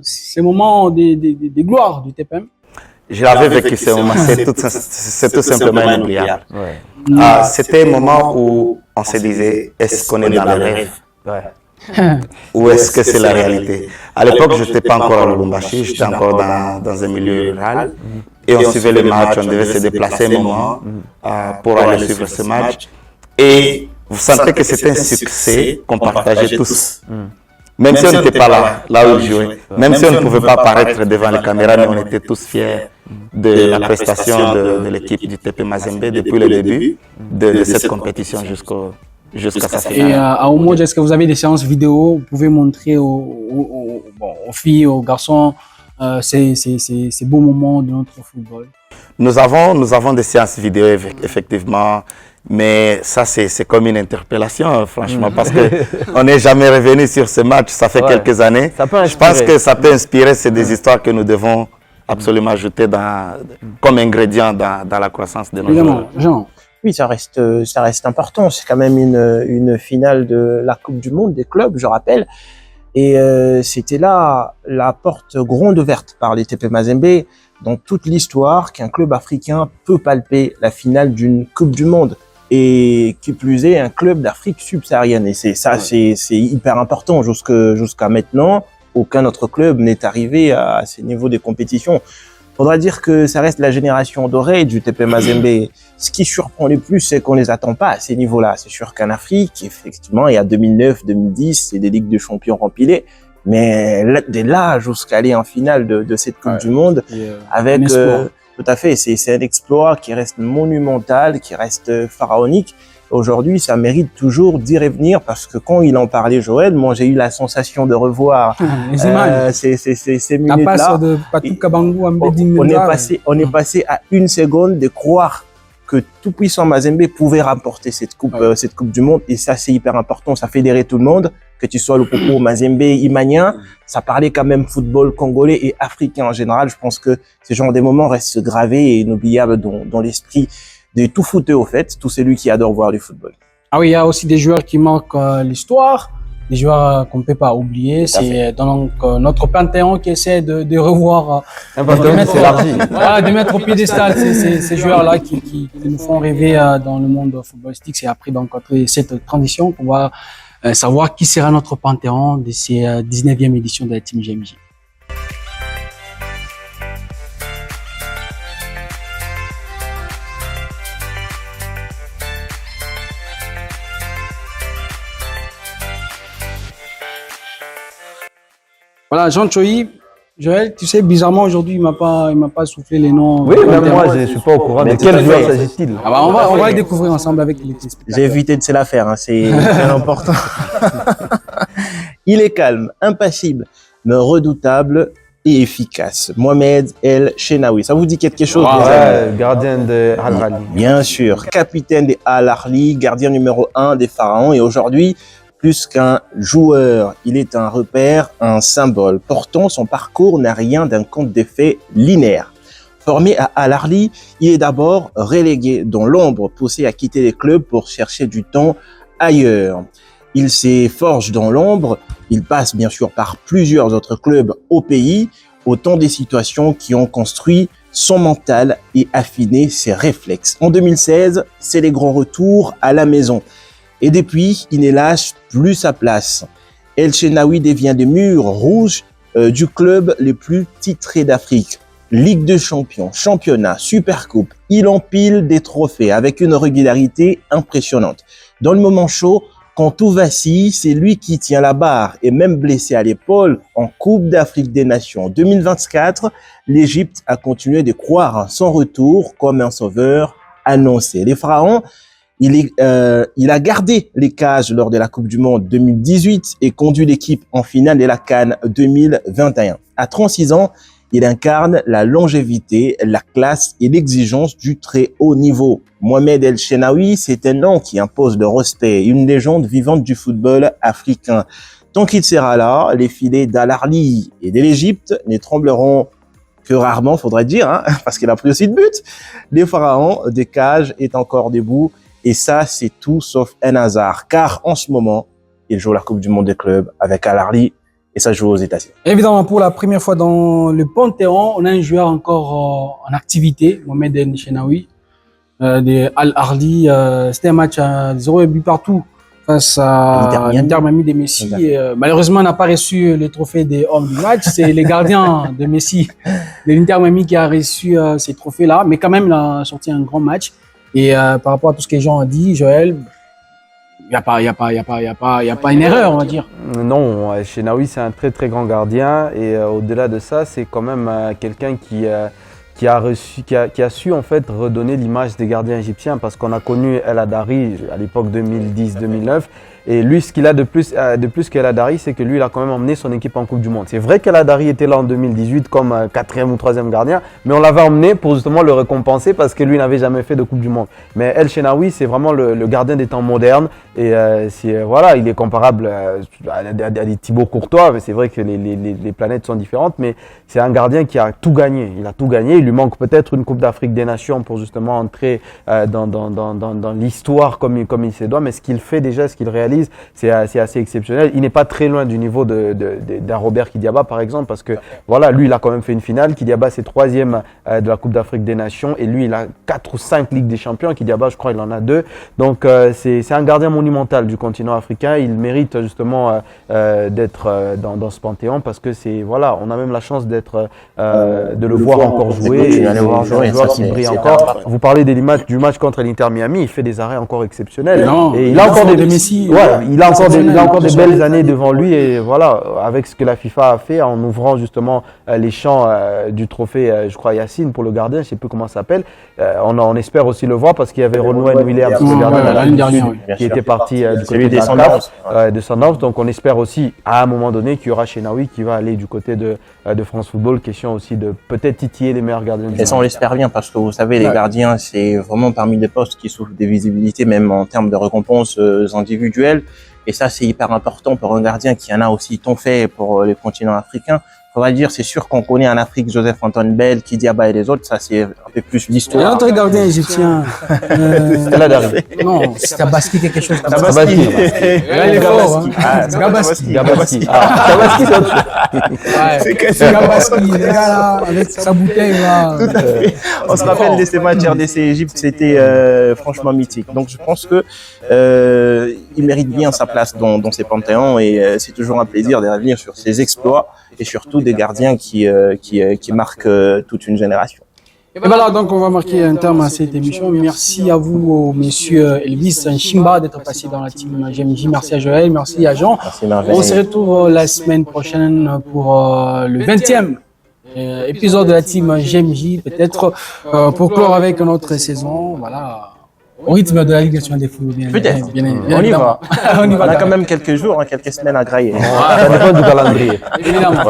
ces moments des gloires du TPM? Je l'avais vécu ces moments, c'est tout simplement inoubliable. Ouais. C'était un moment où on se disait, est-ce qu'on est dans le rêve ou est-ce que c'est la réalité? À l'époque, je n'étais pas encore à Lubumbashi, j'étais encore dans un milieu rural. Et on suivait le match, on devait se déplacer un moment pour aller suivre ce match. Et vous sentez que c'était un succès qu'on partageait tous. Même si on n'était pas là où ils jouaient, même si on ne pouvait pas apparaître devant les caméras, mais on était tous fiers de la prestation de l'équipe du TP Mazembe depuis le début de cette compétition jusqu'à sa finale. Et à Omoja, est-ce que vous avez des séances vidéo? Vous pouvez montrer aux filles, aux garçons ces beaux moments de notre football? Nous avons des séances vidéo, effectivement. Mais ça, c'est comme une interpellation, franchement, parce qu'on n'est jamais revenu sur ce match. Ça fait quelques années. Je pense que ça peut inspirer. C'est des histoires que nous devons absolument ajouter comme ingrédient dans la croissance de nos Évidemment, joueurs. Jean. Oui, ça reste important. C'est quand même une finale de la Coupe du Monde des clubs, je rappelle. Et c'était là la porte gronde ouverte par les TP Mazembe dans toute l'histoire qu'un club africain peut palper la finale d'une Coupe du Monde. Et qui plus est, un club d'Afrique subsaharienne. Et c'est hyper important. Jusqu'à maintenant, aucun autre club n'est arrivé à ces niveaux de compétition. Faudra dire que ça reste la génération dorée du TP Mazembe. Ce qui surprend le plus, c'est qu'on les attend pas à ces niveaux-là. C'est sûr qu'en Afrique, effectivement, il y a 2009, 2010, c'est des ligues de champions rempilées. Mais dès là, jusqu'à aller en finale de cette Coupe du Monde, avec, tout à fait, c'est un exploit qui reste monumental, qui reste pharaonique. Aujourd'hui, ça mérite toujours d'y revenir parce que quand il en parlait, Joël, moi j'ai eu la sensation de revoir les images. Ces minutes-là. La passe de Patou Kabangou à Mbedi On est passé à une seconde de croire que tout puissant Mazembe pouvait remporter cette coupe du monde, et ça c'est hyper important, ça fédérait tout le monde, que tu sois le Popo, Mazembe, Imanien, ça parlait quand même football congolais et africain en général. Je pense que ce genre de moments restent gravés et inoubliables dans l'esprit de tout footeux, au fait, tout celui qui adore voir du football. Ah oui, il y a aussi des joueurs qui marquent l'histoire, des joueurs qu'on ne peut pas oublier. C'est donc notre panthéon qui essaie de revoir, de mettre au piédestal ces joueurs-là qui nous font rêver dans le monde footballistique. C'est après donc cette transition qu'on va savoir qui sera notre panthéon de ces 19e éditions de la Team GMJ. Voilà, Jean Choi, Joël, tu sais, bizarrement aujourd'hui, il m'a pas soufflé les noms. Oui, même moi, je suis pas au courant de quel joueur s'agit-il. Ah bah, on va les découvrir ensemble avec les spectateurs. J'ai évité de se la faire, hein, c'est important. Il est calme, impassible, mais redoutable et efficace. Mohamed El Chenaoui. Ça vous dit quelque chose? Gardien de Al Ahly. Bien sûr, capitaine des Al Ahly, gardien numéro 1 des Pharaons, et aujourd'hui, plus qu'un joueur, il est un repère, un symbole. Pourtant, son parcours n'a rien d'un conte de fées linéaire. Formé à Al Ahly, il est d'abord relégué dans l'ombre, poussé à quitter les clubs pour chercher du temps ailleurs. Il s'efforce dans l'ombre, il passe bien sûr par plusieurs autres clubs au pays, autant des situations qui ont construit son mental et affiné ses réflexes. En 2016, c'est les grands retours à la maison. Et depuis, il ne lâche plus sa place. El Chenaoui devient des murs rouges du club le plus titré d'Afrique. Ligue de champions, championnat, supercoupe, il empile des trophées avec une régularité impressionnante. Dans le moment chaud, quand tout vacille, c'est lui qui tient la barre, et même blessé à l'épaule en Coupe d'Afrique des Nations 2024, l'Égypte a continué de croire en son retour comme un sauveur annoncé. Les Pharaons, il a gardé les cages lors de la Coupe du Monde 2018 et conduit l'équipe en finale de la CAN 2021. À 36 ans, il incarne la longévité, la classe et l'exigence du très haut niveau. Mohamed El Chenaoui, c'est un nom qui impose le respect, une légende vivante du football africain. Tant qu'il sera là, les filets d'Al Ahly et de l'Égypte ne trembleront que rarement, faudrait dire, hein, parce qu'il a pris aussi de buts. Les Pharaons des cages est encore debout. Et ça, c'est tout sauf un hasard, car en ce moment, il joue la Coupe du Monde des clubs avec Al Ahly et ça joue aux États-Unis. Évidemment, pour la première fois dans le Panthéon, on a un joueur encore en activité, Mohamed El Chenaoui, de Al Ahly. C'était un match à 0 but partout face à l'Inter Miami de Messi. Malheureusement, on n'a pas reçu le trophée des hommes du match. C'est les gardiens de Messi, de l'Inter Miami, qui a reçu ces trophées-là. Mais quand même, il a sorti un grand match. Et par rapport à tout ce que les gens ont dit, Joël, il n'y a pas une erreur, on va dire. Non, Chenaoui, c'est un très très grand gardien. Et au-delà de ça, c'est quand même quelqu'un qui a su en fait redonner l'image des gardiens égyptiens, parce qu'on a connu El Hadari à l'époque 2010-2009, Et lui, ce qu'il a de plus qu'El Hadari, c'est que lui, il a quand même emmené son équipe en Coupe du Monde. C'est vrai qu'El Hadari était là en 2018 comme 4e ou 3e gardien, mais on l'avait emmené pour justement le récompenser parce que lui n'avait jamais fait de Coupe du Monde. Mais El Shenaoui, c'est vraiment le gardien des temps modernes et voilà, il est comparable à des Thibaut Courtois. Mais c'est vrai que les planètes sont différentes, mais c'est un gardien qui a tout gagné. Il a tout gagné. Il lui manque peut-être une Coupe d'Afrique des Nations pour justement entrer dans l'histoire comme il se doit. Mais ce qu'il fait déjà, ce qu'il réalise, c'est assez exceptionnel. Il n'est pas très loin du niveau d'un Robert Kidiaba, par exemple, parce que voilà, lui, il a quand même fait une finale. Kidiaba, c'est 3e de la Coupe d'Afrique des Nations et lui, il a 4 ou 5 Ligues des Champions. Kidiaba, je crois, il en a 2. Donc, c'est un gardien monumental du continent africain. Il mérite justement d'être dans ce panthéon parce que voilà, on a même la chance de le voir encore jouer. Un joueur qui brille encore. Vous parlez du match contre l'Inter Miami, il fait des arrêts encore exceptionnels. Et il a encore des Messi. Ouais, il a encore des belles années devant lui et voilà, avec ce que la FIFA a fait en ouvrant justement les champs du trophée, je crois Yacine pour le gardien, je sais plus comment ça s'appelle. On espère aussi le voir parce qu'il y avait Ronwen Williams, le gardien l'année dernière, qui était parti du côté de Sundowns. Donc on espère aussi à un moment donné qu'il y aura Shenaoui qui va aller du côté de France Football. Question aussi de peut-être titiller les meilleurs gardiens du monde. Et ça, on l'espère bien parce que vous savez, les gardiens, c'est vraiment parmi les postes qui souffrent des visibilités, même en termes de récompenses individuelles. Et ça, c'est hyper important pour un gardien qui en a aussi tant fait pour les continents africains. On va dire, c'est sûr qu'on connaît en Afrique Joseph Antoine Bell, Kidiaba et les autres, ça c'est un peu plus l'histoire. Il y a un autre gardien égyptien. El Hadari. Non, c'est Tabaski quelque chose comme ça. Tabaski. Là, il est fort. Gabaski. Gabaski, c'est autre chose. C'est Gabaski, les gars là, avec sa bouteille là. Tout à fait. On se rappelle de ces matchs RDC Égypte, c'était franchement mythique. Donc je pense que il mérite bien sa place dans ces panthéons et c'est toujours un plaisir de revenir sur ses exploits et surtout des gardiens qui marquent toute une génération. Et voilà, donc on va marquer un terme à cette émission. Merci à vous, monsieur Elvis Nchimba, d'être passé dans la team GMJ. Merci à Joël, merci à Jean. Merci Merveille. On se retrouve la semaine prochaine pour le 20e épisode de la team GMJ, peut-être pour clore avec notre saison. Voilà. Au rythme de la Ligue nationale des football. Peut-être. On y va. On y va. On a quand même quelques jours, quelques semaines à grailler. Ça dépend du calendrier. Évidemment.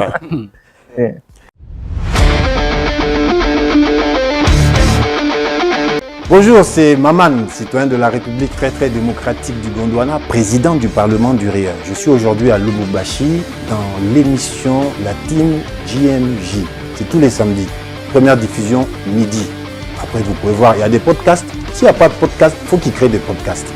Bonjour, c'est Maman, citoyen de la République très démocratique du Gondwana, président du Parlement du Réunion. Je suis aujourd'hui à Lubumbashi dans l'émission La Team JMJ. C'est tous les samedis. Première diffusion midi. Après, vous pouvez voir, il y a des podcasts. S'il n'y a pas de podcast, il faut qu'ils créent des podcasts.